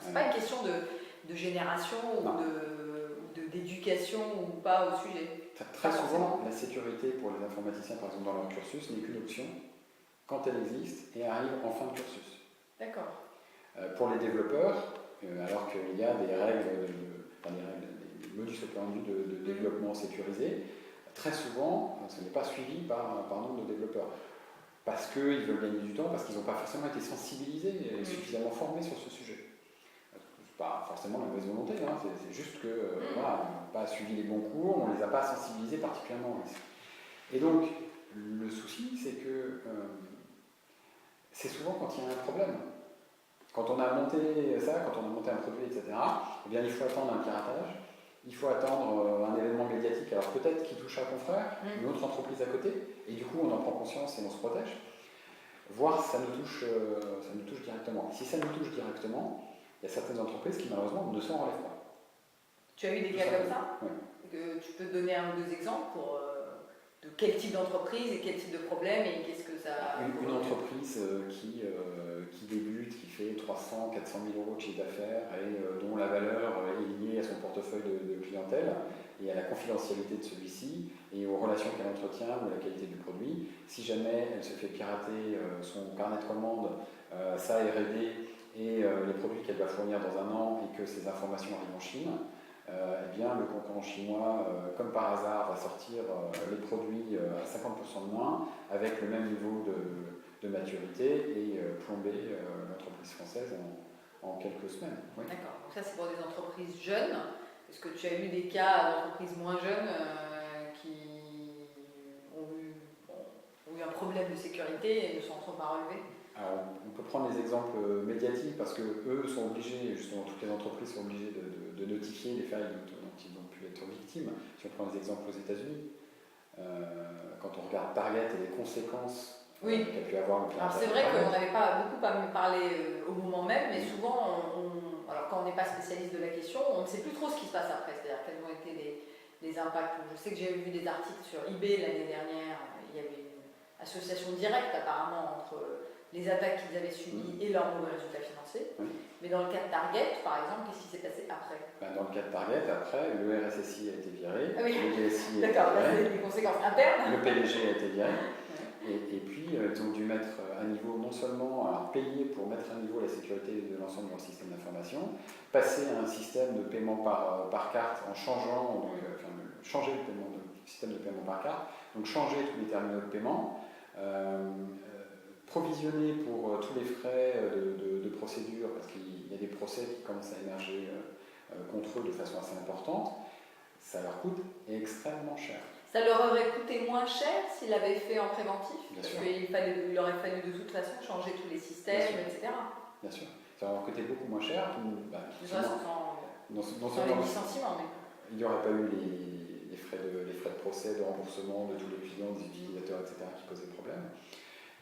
Ce n'est pas une question de génération ou d'éducation ou pas au sujet. Très souvent, la sécurité pour les informaticiens, par exemple, dans leur cursus, n'est qu'une option quand elle existe et arrive en fin de cursus. D'accord. Pour les développeurs, alors qu'il y a des règles, des modus operandi de développement sécurisé. Très souvent, ce n'est pas suivi par nombre de développeurs. Parce qu'ils veulent gagner du temps, parce qu'ils n'ont pas forcément été sensibilisés et suffisamment formés sur ce sujet. C'est pas forcément la mauvaise volonté, hein, c'est juste que voilà, on n'a pas suivi les bons cours, on ne les a pas sensibilisés particulièrement. Et donc, le souci, c'est que c'est souvent quand il y a un problème. Quand on a monté ça, quand on a monté un produit, etc., eh bien, il faut attendre un piratage, il faut attendre un événement médiatique, alors peut-être qui touche un confrère, une autre entreprise à côté, et du coup on en prend conscience et on se protège, voire ça nous touche directement. Et si ça nous touche directement, il y a certaines entreprises qui malheureusement ne s'en relèvent pas. Tu as eu des cas comme ça? Oui. Tu peux donner un ou deux exemples de quel type d'entreprise et quel type de problème et qu'est-ce que ça... Une entreprise qui débute, qui fait 300, 400 000 euros de chiffre d'affaires et dont la valeur est liée à son portefeuille de clientèle et à la confidentialité de celui-ci et aux relations qu'elle entretient ou à la qualité du produit. Si jamais elle se fait pirater son carnet de commandes, sa R&D et les produits qu'elle va fournir dans un an et que ces informations arrivent en Chine, eh bien, le concurrent chinois, comme par hasard, va sortir les produits à 50% de moins, avec le même niveau de maturité et plomber l'entreprise française en quelques semaines. Oui. D'accord, donc ça c'est pour des entreprises jeunes. Est-ce que tu as eu des cas d'entreprises moins jeunes qui ont eu un problème de sécurité et ne s'en sont pas relevés? Alors, on peut prendre des exemples médiatiques parce que eux sont obligés, justement toutes les entreprises sont obligées de notifier les failles dont ils ont pu être victimes. Si on prend des exemples aux États-Unis, quand on regarde Target et les conséquences qu'a pu avoir le piratage. Alors c'est vrai qu'on n'avait pas beaucoup parlé au moment même, mais souvent, alors quand on n'est pas spécialiste de la question, on ne sait plus trop ce qui se passe après, c'est-à-dire quels ont été les impacts. Je sais que j'ai vu des articles sur eBay l'année dernière, il y avait une association directe apparemment entre les attaques qu'ils avaient subies et leurs mauvais résultats financiers. Mais dans le cas de Target, par exemple, qu'est-ce qui s'est passé après? Dans le cas de Target, après, le RSSI a été viré, le DSI a été D'accord, viré, c'est des conséquences internes. le PDG a été viré, et puis ils ont dû mettre à niveau, non seulement payer pour mettre à niveau la sécurité de l'ensemble de leur système d'information, passer à un système de paiement par carte en changeant, changer le système de paiement par carte, donc changer tous les terminaux de paiement, provisionner pour tous les frais de procédure, parce qu'il y a des procès qui commencent à émerger contre eux de façon assez importante, ça leur coûte extrêmement cher. Ça leur aurait coûté moins cher s'ils l'avaient fait en préventif? Bien parce sûr. qu'il aurait fallu de toute façon changer tous les systèmes, etc. Bien sûr. Ça aurait coûté beaucoup moins cher. Sans les licenciements. Il n'y aurait pas eu les frais de procès, de remboursement de tous les clients, des utilisateurs, etc. qui posaient problème.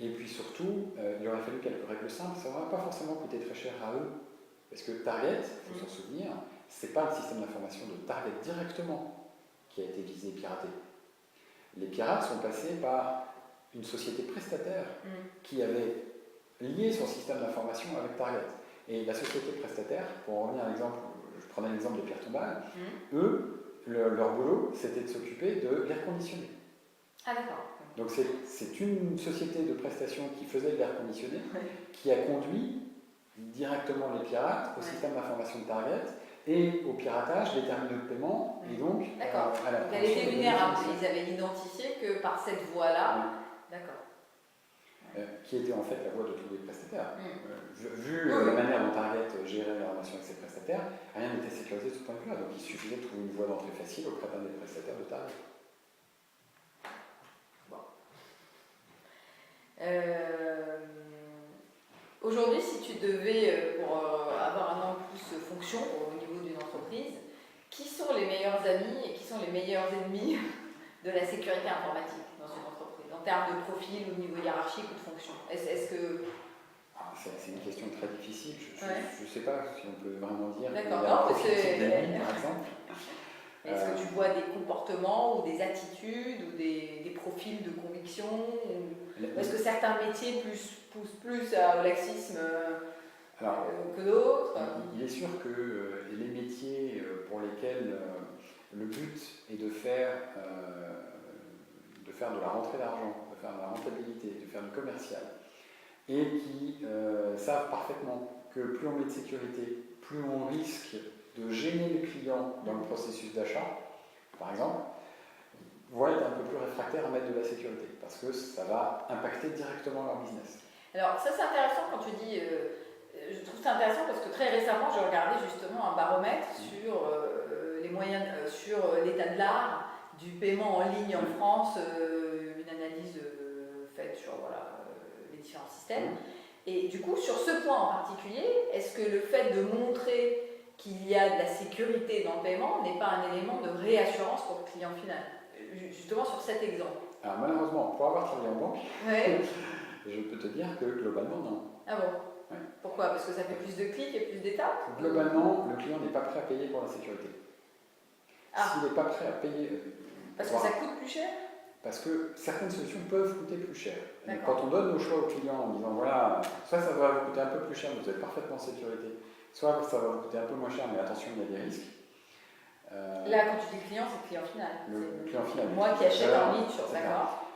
Et puis surtout, il aurait fallu quelques règles simples. Ça n'aurait pas forcément coûté très cher à eux. Parce que Target, il faut s'en souvenir, ce n'est pas le système d'information de Target directement qui a été visé et piraté. Les pirates sont passés par une société prestataire qui avait lié son système d'information avec Target. Et la société prestataire, pour en revenir à l'exemple, je prenais l'exemple de Pierre Tombal, eux, leur boulot, c'était de s'occuper de l'air conditionné. Ah d'accord. Donc c'est une société de prestation qui faisait de l'air conditionné, qui a conduit directement les pirates au système d'information de Target et au piratage des terminaux de paiement. Et donc, d'accord. Donc elle était vulnérable. Ils avaient identifié que par cette voie-là. D'accord. Qui était en fait la voie de tous les prestataires. Vu la manière dont Target gérait la relation avec ses prestataires, rien n'était sécurisé de ce point de vue-là. Donc il suffisait de trouver une voie d'entrée facile auprès d'un des prestataires de Target. Aujourd'hui, si tu devais, pour avoir un an de plus fonction au niveau d'une entreprise, qui sont les meilleurs amis et qui sont les meilleurs ennemis de la sécurité informatique dans une entreprise, en termes de profil, au niveau hiérarchique ou de fonction? Est-ce que... C'est une question très difficile. Je ne sais pas si on peut vraiment dire. D'accord, non, parce que... par exemple. Est-ce que tu vois des comportements ou des attitudes ou des profils de conviction ou est-ce que certains métiers poussent plus au laxisme que d'autres? Il est sûr que les métiers pour lesquels le but est de faire de la rentrée d'argent, de faire de la rentabilité, de faire du commercial, et qui savent parfaitement que plus on met de sécurité, plus on risque de gêner le client dans le processus d'achat, par exemple, vont être un peu plus réfractaires à mettre de la sécurité, parce que ça va impacter directement leur business. Alors ça c'est intéressant quand tu dis, je trouve ça intéressant parce que très récemment j'ai regardé justement un baromètre sur les moyens, sur l'état de l'art du paiement en ligne en France, une analyse faite sur les différents systèmes. Et du coup sur ce point en particulier, est-ce que le fait de montrer qu'il y a de la sécurité dans le paiement n'est pas un élément de réassurance pour le client final? Justement sur cet exemple. Alors malheureusement, pour avoir travaillé en banque, ouais. Je peux te dire que globalement, non. Ah bon? Ouais. Pourquoi? Parce que ça fait plus de clics et plus d'étapes? Globalement, le client n'est pas prêt à payer pour la sécurité. S'il n'est pas prêt à payer... Parce que ça coûte plus cher? Parce que certaines solutions peuvent coûter plus cher. Quand on donne nos choix aux clients en disant, voilà, soit ça va vous coûter un peu plus cher, mais vous êtes parfaitement en sécurité, soit ça va vous coûter un peu moins cher, mais attention, il y a des risques. Là, quand tu dis client, c'est le client final. Le client final. Moi qui achète en ligne sur d'accord.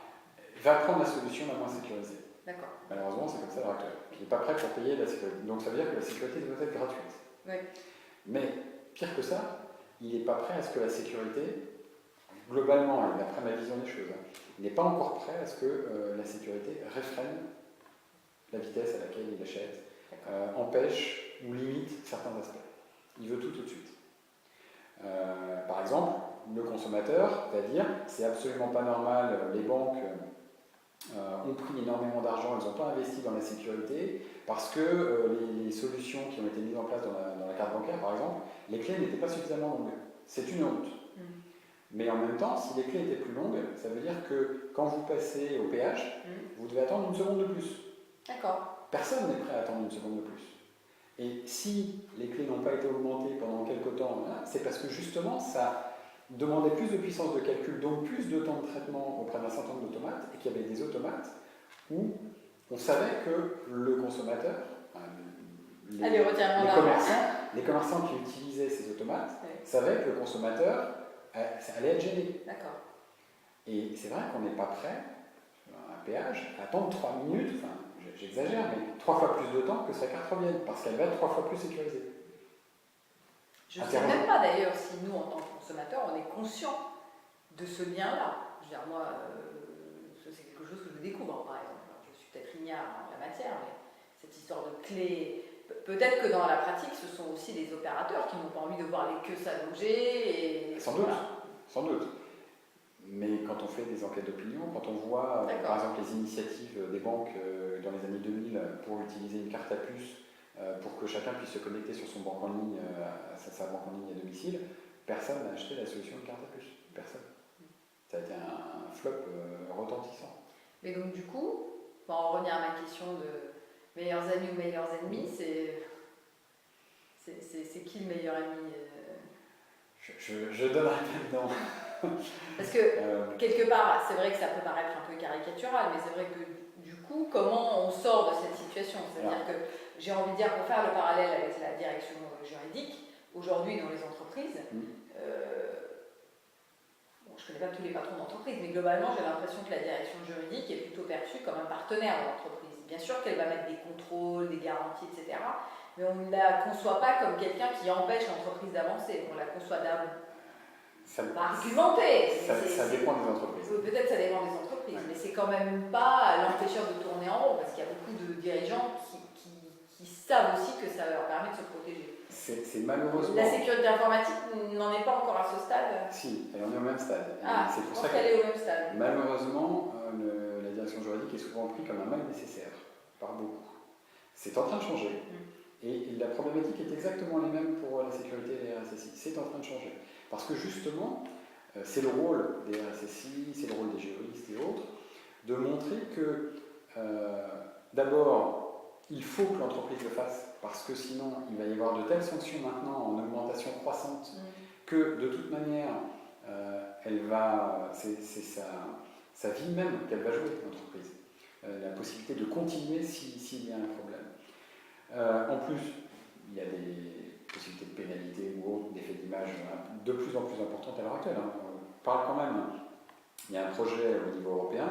Va prendre la solution la moins sécurisée. D'accord. Malheureusement, c'est comme ça à l'heure actuelle. Il n'est pas prêt pour payer la sécurité. Donc ça veut dire que la sécurité doit être gratuite. Oui. Mais pire que ça, il n'est pas prêt à ce que la sécurité, globalement, et d'après ma vision des choses, il n'est pas encore prêt à ce que la sécurité réfrène la vitesse à laquelle il achète, empêche ou limite certains aspects. Il veut tout de suite. Par exemple, le consommateur va dire c'est absolument pas normal, les banques ont pris énormément d'argent, elles n'ont pas investi dans la sécurité parce que les solutions qui ont été mises en place dans la carte bancaire, par exemple, les clés n'étaient pas suffisamment longues. C'est une honte. Mais en même temps, si les clés étaient plus longues, ça veut dire que quand vous passez au péage, vous devez attendre une seconde de plus. D'accord. Personne n'est prêt à attendre une seconde de plus. Et si les clés n'ont pas été augmentées pendant quelques temps, c'est parce que justement ça demandait plus de puissance de calcul, donc plus de temps de traitement auprès d'un certain nombre d'automates, et qu'il y avait des automates où on savait que le consommateur, les commerçants qui utilisaient ces automates, savaient que le consommateur allait être gêné. D'accord. Et c'est vrai qu'on n'est pas prêt, à un péage, à attendre 3 minutes, enfin, j'exagère, mais 3 fois plus de temps que sa carte revienne, parce qu'elle va être 3 fois plus sécurisée. Je ne sais même pas d'ailleurs si nous, en tant que consommateurs, on est conscient de ce lien-là. Je veux dire, moi, c'est quelque chose que je découvre, par exemple. Alors, je suis peut-être ignare en la matière, mais cette histoire de clé, peut-être que dans la pratique, ce sont aussi les opérateurs qui n'ont pas envie de voir les queues s'allonger. Sans doute, sans doute. Mais quand on fait des enquêtes d'opinion, quand on voit par exemple les initiatives des banques dans les années 2000 pour utiliser une carte à puce pour que chacun puisse se connecter sur son banque en ligne, sa banque en ligne à domicile, personne n'a acheté la solution de carte à puce. Personne. Ça a été un flop retentissant. Mais donc du coup, pour en revenir à ma question de meilleurs amis ou meilleurs ennemis, c'est qui le meilleur ami? Je donnerai pas de nom. Parce que, quelque part, c'est vrai que ça peut paraître un peu caricatural, mais c'est vrai que, du coup, comment on sort de cette situation? C'est-à-dire que, j'ai envie de dire, pour faire le parallèle avec la direction juridique, aujourd'hui, dans les entreprises, je ne connais pas tous les patrons d'entreprise, mais globalement, j'ai l'impression que la direction juridique est plutôt perçue comme un partenaire de l'entreprise. Bien sûr qu'elle va mettre des contrôles, des garanties, etc., mais on ne la conçoit pas comme quelqu'un qui empêche l'entreprise d'avancer. On la conçoit argumenter. Ça dépend des entreprises. Peut-être ça dépend des entreprises, mais c'est quand même pas l'empêcheur de tourner en rond, parce qu'il y a beaucoup de dirigeants qui savent aussi que ça leur permet de se protéger. C'est malheureusement... La sécurité informatique n'en est pas encore à ce stade? Si, elle en est au même stade. C'est pour ça qu'elle est au même stade. Malheureusement, la direction juridique est souvent prise comme un mal nécessaire, par beaucoup. C'est en train de changer. Et la problématique est exactement la même pour la sécurité et les RSSI. C'est en train de changer. Parce que justement, c'est le rôle des RSSI, c'est le rôle des juristes et autres, de montrer que, d'abord, il faut que l'entreprise le fasse, parce que sinon, il va y avoir de telles sanctions maintenant en augmentation croissante que, de toute manière, c'est sa vie même qu'elle va jouer, l'entreprise. La possibilité de continuer s'il y a un problème. En plus, il y a des possibilités de pénalité ou autres, d'effets d'image de plus en plus importantes à l'heure actuelle. On parle quand même, il y a un projet au niveau européen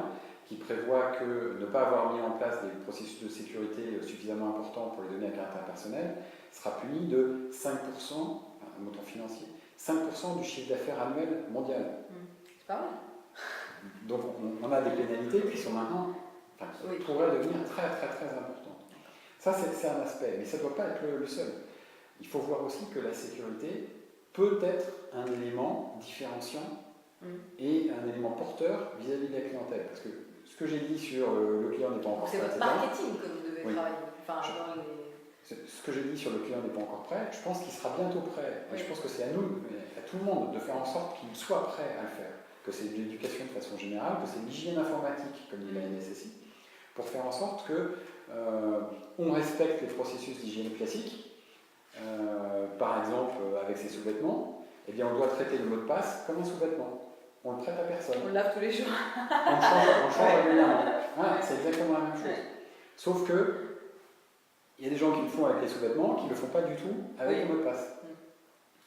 qui prévoit que ne pas avoir mis en place des processus de sécurité suffisamment importants pour les données à caractère personnel sera puni de 5%, un montant financier, 5% du chiffre d'affaires annuel mondial. C'est pas mal. Donc on a des pénalités qui sont maintenant, qui pourraient devenir très très très importantes. Ça c'est un aspect, mais ça ne doit pas être le seul. Il faut voir aussi que la sécurité peut être un élément différenciant et un élément porteur vis-à-vis de la clientèle. Parce que ce que j'ai dit sur le client n'est pas encore prêt, c'est votre marketing que vous devez travailler. Ce que j'ai dit sur le client n'est pas encore prêt, je pense qu'il sera bientôt prêt. Et je pense que c'est à nous, à tout le monde, de faire en sorte qu'il soit prêt à le faire. Que c'est de l'éducation de façon générale, que c'est de l'hygiène informatique, comme dit la NSSI, pour faire en sorte que on respecte les processus d'hygiène classiques. Par exemple, avec ses sous-vêtements, eh bien, on doit traiter le mot de passe comme un sous-vêtement. On le prête à personne. On le lave tous les jours. On le change régulièrement. C'est exactement la même chose. Sauf que il y a des gens qui le font avec les sous-vêtements, qui ne le font pas du tout avec le mot de passe.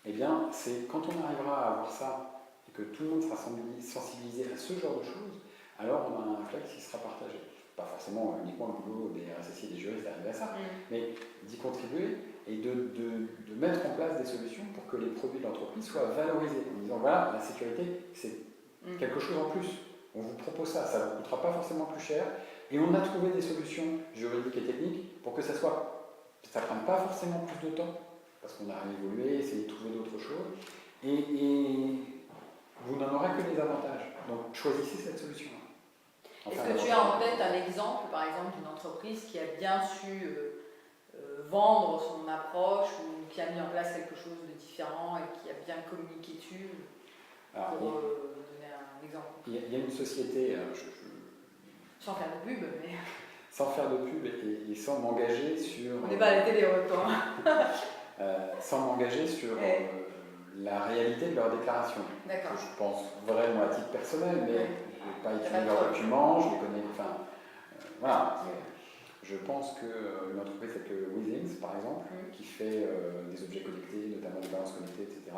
Eh bien, c'est quand on arrivera à avoir ça et que tout le monde sera sensibilisé à ce genre de choses, alors on a un réflexe qui sera partagé. Pas forcément uniquement le boulot des RSSI et des juristes d'arriver à ça, mais d'y contribuer et de mettre en place des solutions pour que les produits de l'entreprise soient valorisés en disant voilà, la sécurité c'est quelque chose en plus, on vous propose ça, ça ne vous coûtera pas forcément plus cher et on a trouvé des solutions juridiques et techniques pour que ça ne prenne pas forcément plus de temps parce qu'on a évolué, essayé de trouver d'autres choses et vous n'en aurez que des avantages, donc choisissez cette solution-là. Est-ce que tu as en tête un exemple, par exemple, d'une entreprise qui a bien su vendre son approche ou qui a mis en place quelque chose de différent et qui a bien communiqué dessus pour donner un exemple? Il y a une société, sans faire de pub, mais... Sans faire de pub et sans m'engager sur... On n'est pas à la télé en même temps. Sans m'engager sur la réalité de leurs déclarations. D'accord. Je pense vraiment à titre personnel, mais je n'ai pas étudié leurs documents, je les connais... voilà. Je pense qu'une entreprise telle que Withings, par exemple, qui fait des objets connectés, notamment des balances connectées, etc.,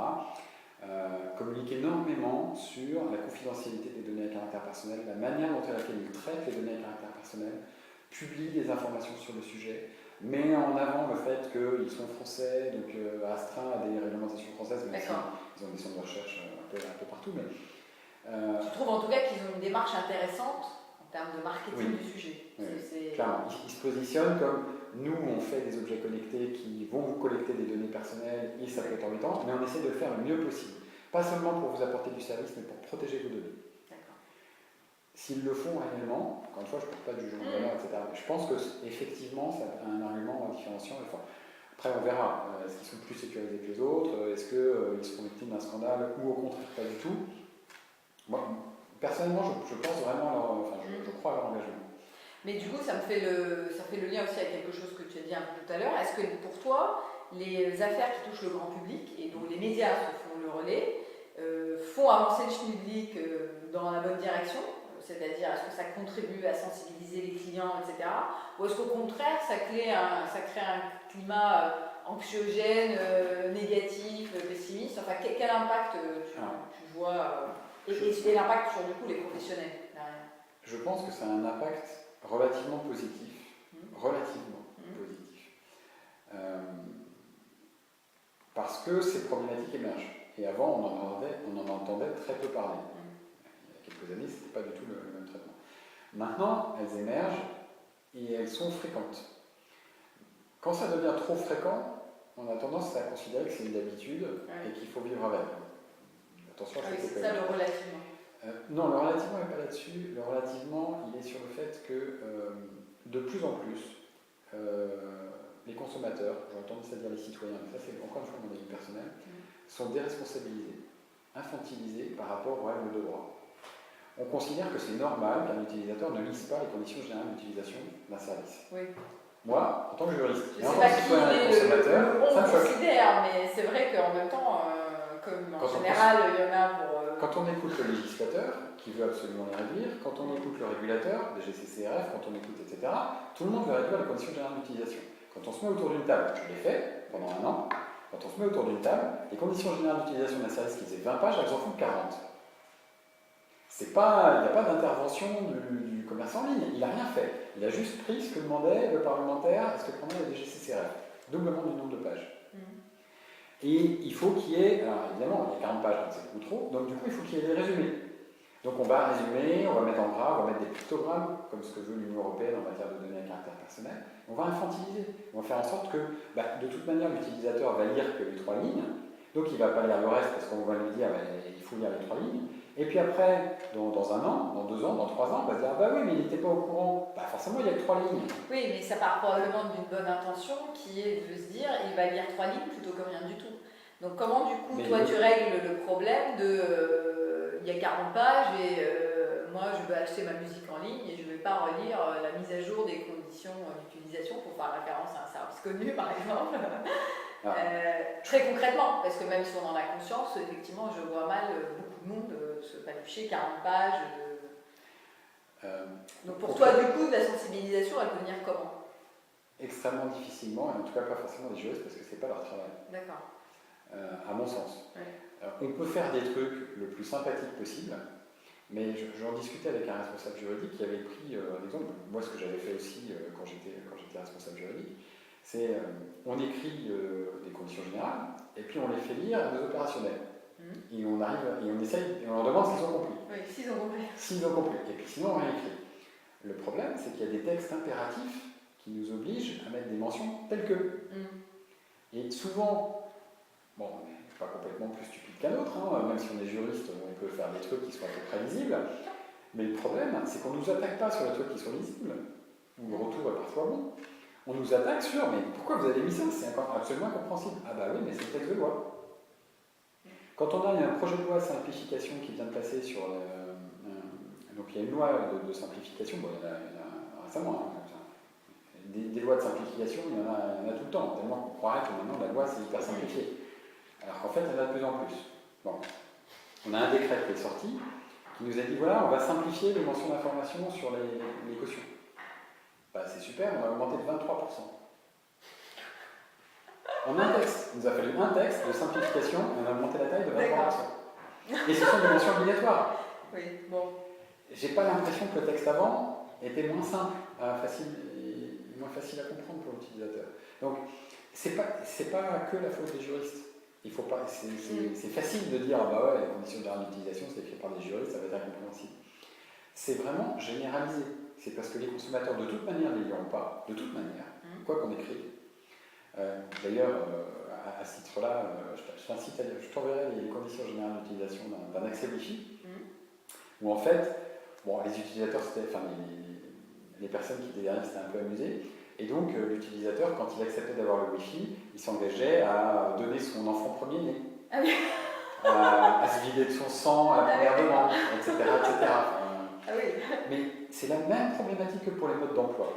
communique énormément sur la confidentialité des données à caractère personnel, la manière dont ils traitent les données à caractère personnel, publie des informations sur le sujet, met en avant le fait qu'ils sont français, donc astreints à des réglementations françaises, même s'ils ont des centres de recherche un peu partout. Mais, tu trouves en tout cas qu'ils ont une démarche intéressante en termes de marketing du sujet. Clairement, ils se positionnent comme nous, on fait des objets connectés qui vont vous collecter des données personnelles et ça peut être embêtant, mais on essaie de le faire le mieux possible. Pas seulement pour vous apporter du service, mais pour protéger vos données. S'ils le font réellement, encore une fois, je ne porte pas du jugement de valeur, etc. Je pense qu'effectivement, ça a un argument différenciant. Après, on verra. Est-ce qu'ils sont plus sécurisés que les autres? Est-ce qu'ils seront victimes d'un scandale? Ou au contraire, pas du tout? Moi, personnellement, je pense vraiment je crois à leur engagement. Mais du coup, ça fait le lien aussi avec quelque chose que tu as dit un peu tout à l'heure. Est-ce que pour toi, les affaires qui touchent le grand public et dont les médias se font le relais font avancer le schmilblick dans la bonne direction? C'est-à-dire, est-ce que ça contribue à sensibiliser les clients, etc. Ou est-ce qu'au contraire, ça crée un climat anxiogène, négatif, pessimiste? Enfin, quel impact tu vois et l'impact sur, du coup, les professionnels derrière? Je pense que ça a un impact relativement positif. Relativement positif. Parce que ces problématiques émergent. Et avant, on en entendait très peu parler. Il y a quelques années, ce n'était pas du tout le même traitement. Maintenant, elles émergent et elles sont fréquentes. Quand ça devient trop fréquent, on a tendance à considérer que c'est une habitude et qu'il faut vivre avec. Attention, c'est ça le relativement. Non, le relativement n'est pas là-dessus. Le relativement, il est sur le fait que de plus en plus, les consommateurs, j'entends ça dire les citoyens, mais ça c'est encore une fois mon avis personnel, sont déresponsabilisés, infantilisés par rapport aux règles de droit. On considère que c'est normal qu'un utilisateur ne lise pas les conditions générales d'utilisation d'un service. Moi, en tant que juriste, je ne sais pas qui est on considère, mais c'est vrai qu'en même temps, comme en général, il y en a pour... Quand on écoute le législateur, qui veut absolument les réduire, quand on écoute le régulateur, DGCCRF, quand on écoute, etc., tout le monde veut réduire les conditions générales d'utilisation. Quand on se met autour d'une table, je l'ai fait pendant un an, quand on se met autour d'une table, les conditions générales d'utilisation d'un service qui faisait 20 pages, elles en font 40. Il n'y a pas d'intervention du commercial e-commerce en ligne. Il n'a rien fait. Il a juste pris ce que demandait le parlementaire et ce que demandait la DGCCRF. Doublement du nombre de pages. Et il faut qu'il y ait, alors évidemment, il y a 40 pages, donc c'est beaucoup trop, donc du coup, il faut qu'il y ait des résumés. Donc on va résumer, on va mettre en gras, on va mettre des pictogrammes, comme ce que veut l'Union européenne en matière de données à caractère personnel. On va infantiliser. On va faire en sorte que, de toute manière, l'utilisateur va lire que les 3 lignes, donc il ne va pas lire le reste parce qu'on va lui dire il faut lire les 3 lignes. Et puis après, dans 1 an, dans 2 ans, dans 3 ans, on va se dire ah bah oui, mais il n'était pas au courant. Bah forcément, il y a que 3 lignes. Oui, mais ça part probablement d'une bonne intention qui est de se dire il va lire 3 lignes plutôt que rien du tout. Donc comment du coup, toi, tu règles le problème de il y a 40 pages et moi je veux acheter ma musique en ligne et je ne vais pas relire la mise à jour des conditions d'utilisation pour faire référence à un service connu par exemple. Très concrètement, parce que même si on en a conscience, effectivement je vois mal beaucoup de monde se palucher 40 pages. Donc pour toi du coup, la sensibilisation elle peut venir comment? Extrêmement difficilement, et en tout cas pas forcément des juristes parce que c'est pas leur travail. D'accord. À mon sens. Ouais. On peut faire des trucs le plus sympathique possible, mais j'en discutais avec un responsable juridique qui avait pris un exemple. Moi, ce que j'avais fait aussi quand j'étais responsable juridique, c'est on écrit des conditions générales et puis on les fait lire à nos opérationnels. Et on arrive et on essaye et on leur demande s'ils ont compris. Oui, s'ils ont compris. S'ils ont compris. Et puis sinon, on réécrit. Le problème, c'est qu'il y a des textes impératifs qui nous obligent à mettre des mentions telles que. Et souvent, bon, on n'est pas complètement plus stupide qu'un autre, hein, même si on est juriste, on peut faire des trucs qui sont à peu près lisibles. Mais le problème, c'est qu'on ne nous attaque pas sur les trucs qui sont lisibles, où le retour est parfois bon. On nous attaque sur, mais pourquoi vous avez mis ça? C'est absolument incompréhensible. Ah bah oui, mais c'est le texte de loi. Quand on a un projet de loi de simplification qui vient de passer sur... donc il y a une loi de simplification, bon, il y en a récemment, des lois de simplification, il y en a tout le temps, tellement qu'on croirait que maintenant la loi c'est hyper simplifié. Alors qu'en fait, il y en a de plus en plus. Bon. On a un décret qui est sorti, qui nous a dit voilà, on va simplifier les mentions d'information sur les cautions. Bah, c'est super, on a augmenté de 23%. En un texte, il nous a fallu un texte de simplification, et on a augmenté la taille de 23%. Et ce sont des mentions obligatoires. Oui, bon. J'ai pas l'impression que le texte avant était moins simple, moins facile à comprendre pour l'utilisateur. Donc, c'est pas que la faute des juristes. Il faut pas, c'est facile de dire, ah bah ouais, les conditions générales d'utilisation, c'est écrit par des juristes, ça va être incompréhensible. C'est vraiment généralisé. C'est parce que les consommateurs, de toute manière, ne les liront pas, de toute manière, quoi qu'on écrive. D'ailleurs, à ce titre-là, je t'enverrai les conditions générales d'utilisation d'un accès Wi-Fi, où en fait, bon, les utilisateurs, les personnes qui étaient derrière s'étaient un peu amusées, et donc l'utilisateur, quand il acceptait d'avoir le Wi-Fi, il s'engageait à donner son enfant premier-né, à se vider de son sang à la première demande, etc. Mais c'est la même problématique que pour les modes d'emploi.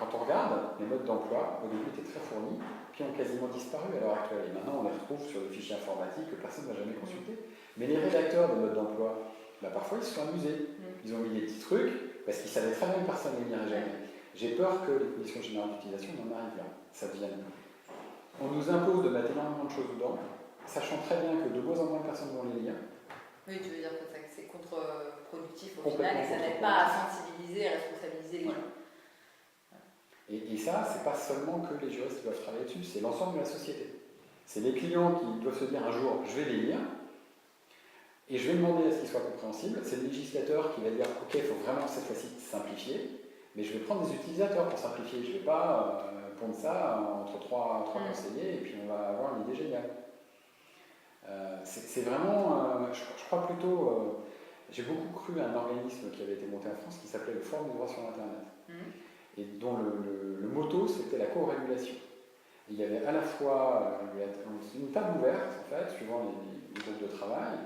Quand on regarde, les modes d'emploi, au début, étaient très fournis, puis ont quasiment disparu à l'heure actuelle. Et maintenant, on les retrouve sur des fichiers informatiques que personne n'a jamais consultés. Mais les rédacteurs des modes d'emploi, parfois, ils se sont amusés. Ils ont mis des petits trucs, parce qu'ils savaient très bien que personne ne les lirait jamais. J'ai peur que les conditions générales d'utilisation n'en arrivent là. Ça devienne. On nous impose de mettre énormément de choses dedans, sachant très bien que de moins en moins de personnes vont les lire. Oui, tu veux dire que c'est contre-productif au final et que ça n'aide pas à sensibiliser et responsabiliser les gens. Et ça, c'est pas seulement que les juristes qui doivent travailler dessus, c'est l'ensemble de la société. C'est les clients qui doivent se dire un jour, je vais les lire, et je vais demander à ce qu'ils soient compréhensibles. C'est le législateur qui va dire, ok, il faut vraiment cette fois-ci simplifier, mais je vais prendre des utilisateurs pour simplifier. Je ne vais pas pondre ça entre trois conseillers, et puis on va avoir une idée géniale. C'est vraiment, je crois plutôt, j'ai beaucoup cru à un organisme qui avait été monté en France qui s'appelait le Forum du droit sur Internet. Et dont le motto c'était la co-régulation. Il y avait à la fois une table ouverte, en fait, suivant les groupes de travail,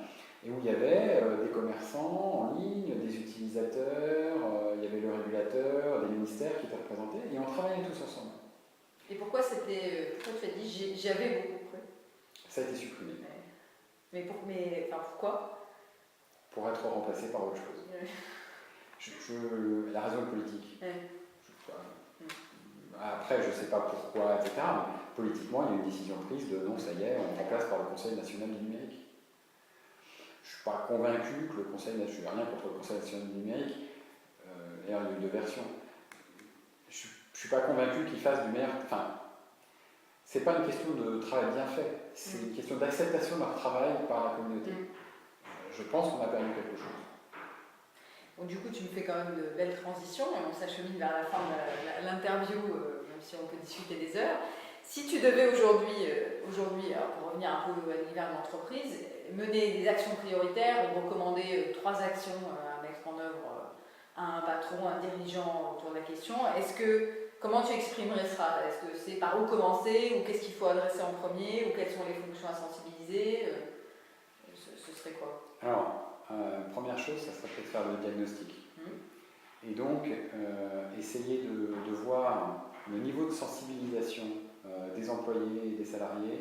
et où il y avait des commerçants en ligne, des utilisateurs, il y avait le régulateur, des ministères qui étaient représentés, et on travaillait tous ensemble. Et pourquoi tu as dit j'avais beaucoup cru? Ça a été supprimé. Mais pourquoi? Pour être remplacé par autre chose. La raison est politique. Après, je ne sais pas pourquoi, etc. Mais politiquement, il y a une décision prise de non, ça y est, on remplace par le Conseil national du numérique. Je ne suis pas convaincu que le Conseil national, je n'ai rien contre le Conseil national du numérique, et version. Je ne suis pas convaincu qu'ils fassent du meilleur. Enfin, c'est pas une question de travail bien fait, c'est une question d'acceptation de leur travail par la communauté. Je pense qu'on a perdu quelque chose. Bon, du coup, tu me fais quand même de belles transitions et on s'achemine vers la fin de l'interview, même si on peut discuter des heures. Si tu devais aujourd'hui, pour revenir un peu à l'univers de l'entreprise, mener des actions prioritaires ou recommander 3 actions à mettre en œuvre à un patron, un dirigeant autour de la question, comment tu exprimerais ça? Est-ce que c'est par où commencer ou qu'est-ce qu'il faut adresser en premier ou quelles sont les fonctions à sensibiliser? Ce serait quoi? Alors, première chose, ça serait peut-être faire le diagnostic. Et donc, essayer de voir le niveau de sensibilisation des employés et des salariés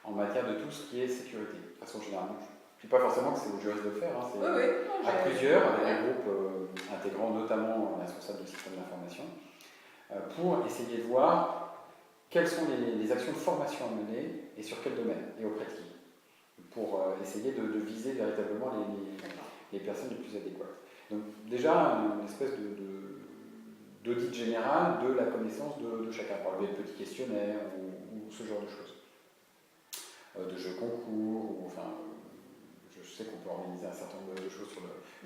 en matière de tout ce qui est sécurité. De façon générale, je ne dis pas forcément que c'est aux juristes de le faire, hein, c'est à plusieurs, avec des groupes intégrant notamment les responsables du système d'information, pour essayer de voir quelles sont les actions de formation à mener et sur quel domaine et auprès de qui, pour essayer de viser véritablement les personnes les plus adéquates. Donc déjà, une espèce d'audit général de la connaissance de chacun, par le biais de petits questionnaires ou ce genre de choses. De jeux concours, je sais qu'on peut organiser un certain nombre de choses sur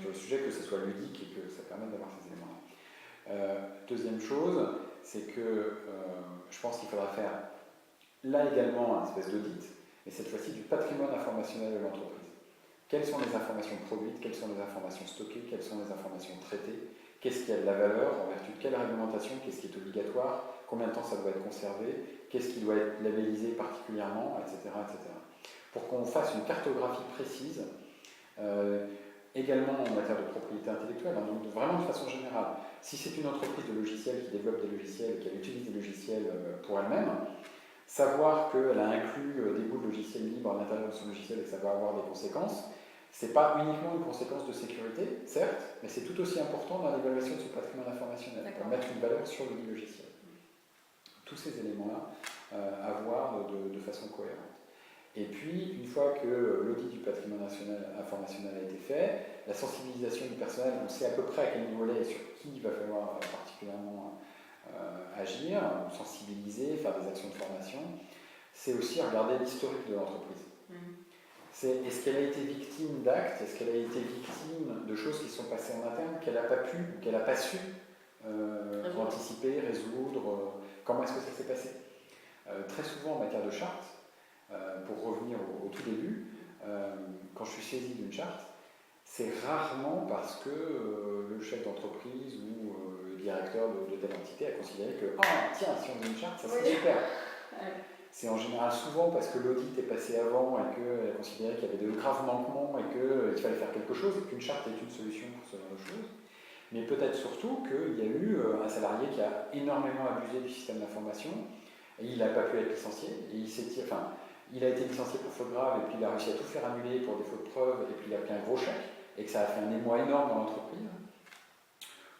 le sujet, que ce soit ludique et que ça permette d'avoir ces éléments-là. Deuxième chose, c'est que je pense qu'il faudra faire là également un espèce d'audit, mais cette fois-ci du patrimoine informationnel de l'entreprise. Quelles sont les informations produites, quelles sont les informations stockées, quelles sont les informations traitées, qu'est-ce qui a de la valeur, en vertu de quelle réglementation, qu'est-ce qui est obligatoire, combien de temps ça doit être conservé, qu'est-ce qui doit être labellisé particulièrement, etc. etc. Pour qu'on fasse une cartographie précise, également en matière de propriété intellectuelle, hein, donc vraiment de façon générale. Si c'est une entreprise de logiciels qui développe des logiciels, qui utilise des logiciels pour elle-même, savoir qu'elle a inclus des bouts de logiciels libres à l'intérieur de son logiciel et que ça va avoir des conséquences, ce n'est pas uniquement une conséquence de sécurité, certes, mais c'est tout aussi important dans l'évaluation de ce patrimoine informationnel, pour mettre une valeur sur le logiciel. Tous ces éléments-là à voir de façon cohérente. Et puis, une fois que l'audit du patrimoine informationnel a été fait, la sensibilisation du personnel, on sait à peu près à quel niveau là et sur qui il va falloir particulièrement agir, sensibiliser, faire des actions de formation, c'est aussi regarder l'historique de l'entreprise. Est-ce qu'elle a été victime d'actes, est-ce qu'elle a été victime de choses qui sont passées en interne, qu'elle n'a pas pu ou qu'elle n'a pas su anticiper, résoudre, comment est-ce que ça s'est passé? Très souvent en matière de charte, pour revenir au tout début, quand je suis saisi d'une charte, c'est rarement parce que le chef d'entreprise ou le directeur de telle entité a considéré que tiens, si on a une charte, ça serait super. C'est en général souvent parce que l'audit est passé avant et qu'elle a considéré qu'il y avait de graves manquements et qu'il fallait faire quelque chose et qu'une charte est une solution pour ce genre de choses. Mais peut-être surtout qu'il y a eu un salarié qui a énormément abusé du système d'information et il n'a pas pu être licencié. Et il a été licencié pour faute grave et puis il a réussi à tout faire annuler pour défaut de preuve et puis il a pris un gros chèque et que ça a fait un émoi énorme dans l'entreprise.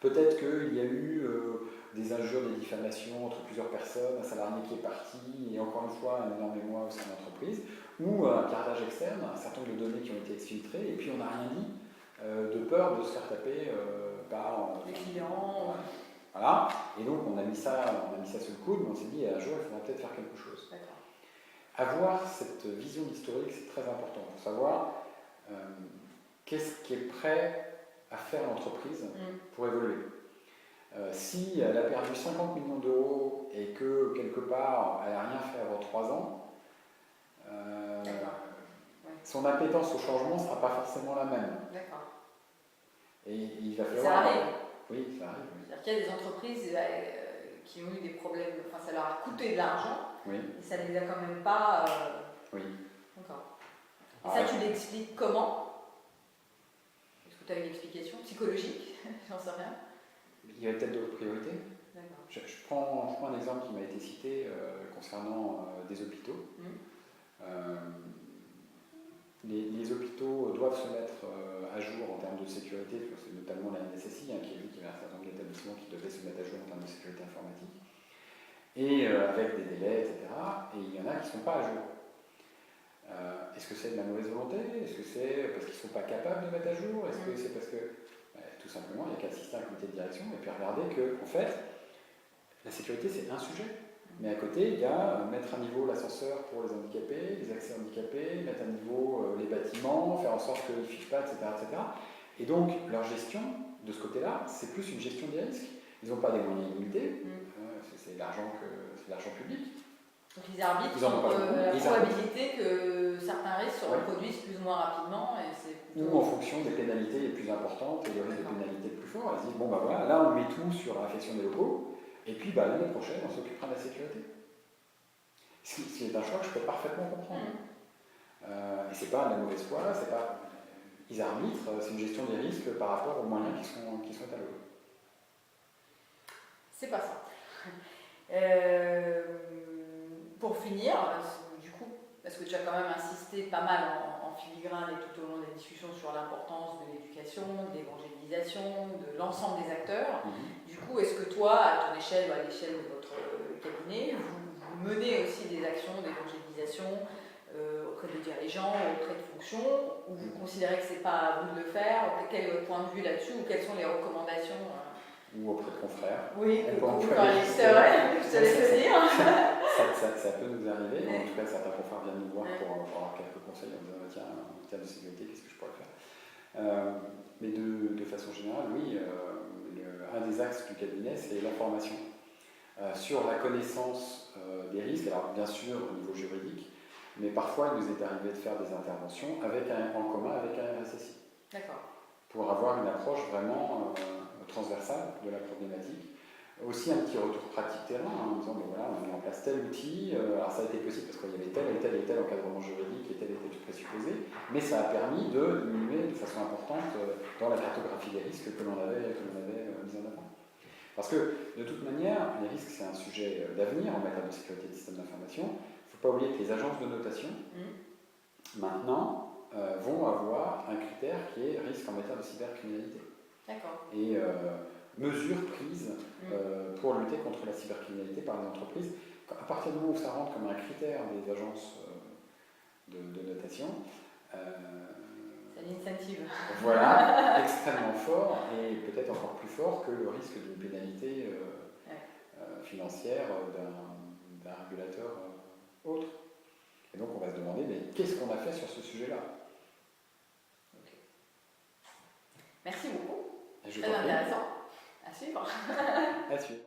Peut-être qu'il y a eu des injures, des diffamations entre plusieurs personnes, un salarié qui est parti et encore une fois un énorme émoi au sein de l'entreprise, ou un piratage externe, un certain nombre de données qui ont été exfiltrées et puis on n'a rien dit de peur de se faire taper par les clients. Voilà, et donc on a mis ça sous le coude, mais on s'est dit un jour il faudra peut-être faire quelque chose. Avoir cette vision historique, c'est très important pour savoir qu'est-ce qui est prêt à faire l'entreprise pour évoluer. Si elle a perdu 50 millions d'euros et que quelque part elle n'a rien fait avant 3 ans, son appétence au changement ne sera pas forcément la même. D'accord. Et il va falloir. Ça arrive. Oui, ça arrive. C'est-à-dire qu'il y a des entreprises qui ont eu des problèmes, ça leur a coûté de l'argent, et ça ne les a quand même pas. Oui. D'accord. Et ça, tu l'expliques comment? Est-ce que tu as une explication psychologique? J'en sais rien. Il y avait peut-être d'autres priorités. Je prends un exemple qui m'a été cité concernant des hôpitaux. Les hôpitaux doivent se mettre à jour en termes de sécurité, c'est notamment la NSSI qui a dit qu'il y avait un certain nombre d'établissements qui devaient se mettre à jour en termes de sécurité informatique, et avec des délais, etc. Et il y en a qui ne sont pas à jour. Est-ce que c'est de la mauvaise volonté? Est-ce que c'est parce qu'ils ne sont pas capables de mettre à jour? Est-ce que c'est parce que... tout simplement, il n'y a qu'à assister à un comité de direction et puis regarder que, en fait, la sécurité, c'est un sujet. Mais à côté, il y a mettre à niveau l'ascenseur pour les handicapés, les accès handicapés, mettre à niveau les bâtiments, faire en sorte qu'ils ne fichent pas, etc., etc. Et donc, leur gestion, de ce côté-là, c'est plus une gestion des risques. Ils n'ont pas des moyens illimités, c'est l'argent public. Donc ils arbitrent entre la probabilité que certains risques se reproduisent plus ou moins rapidement. Et plutôt... Ou en fonction des pénalités les plus importantes et le risque des pénalités le plus fort. Ils disent, bon ben voilà, là on met tout sur la réfection des locaux, et puis l'année prochaine on s'occupera de la sécurité. C'est un choix que je peux parfaitement comprendre. Et c'est pas de la mauvaise foi, c'est pas... Ils arbitrent, c'est une gestion des risques par rapport aux moyens qui sont alloués. C'est pas ça. Pour finir, du coup, parce que tu as quand même insisté pas mal en filigrane et tout au long des discussions sur l'importance de l'éducation, de l'évangélisation, de l'ensemble des acteurs. Du coup, est-ce que toi, à ton échelle ou à l'échelle de votre cabinet, vous menez aussi des actions d'évangélisation auprès des dirigeants, auprès de fonctions, ou vous considérez que ce n'est pas à vous de le faire? Quel est votre point de vue là-dessus, ou quelles sont les recommandations ou auprès de confrères. Oui, c'est vrai, je te laisse le dire. Ça peut nous arriver, en tout cas certains confrères viennent nous voir pour avoir quelques conseils en disant tiens, en termes de sécurité, qu'est-ce que je pourrais faire. Mais de façon générale, oui, un des axes du cabinet, c'est la formation sur la connaissance des risques, alors bien sûr au niveau juridique, mais parfois il nous est arrivé de faire des interventions en commun avec un RSSI. D'accord. Pour avoir une approche vraiment transversale de la problématique. Aussi un petit retour pratique terrain, en disant bon, voilà, on a mis en place tel outil, alors ça a été possible parce qu'il y avait tel encadrement juridique et tel présupposé, mais ça a permis de diminuer de façon importante dans la cartographie des risques que l'on avait mis en avant. Parce que de toute manière, les risques c'est un sujet d'avenir en matière de sécurité des systèmes d'information. Il ne faut pas oublier que les agences de notation, maintenant, vont avoir un critère qui est risque en matière de cybercriminalité. D'accord. Et mesures prises pour lutter contre la cybercriminalité par les entreprises. À partir du moment où ça rentre comme un critère des agences de notation, c'est l'incentive. Voilà, extrêmement fort et peut-être encore plus fort que le risque d'une pénalité financière d'un régulateur autre. Et donc on va se demander, mais qu'est-ce qu'on a fait sur ce sujet-là? Merci beaucoup. Très intéressant. À suivre. À suivre.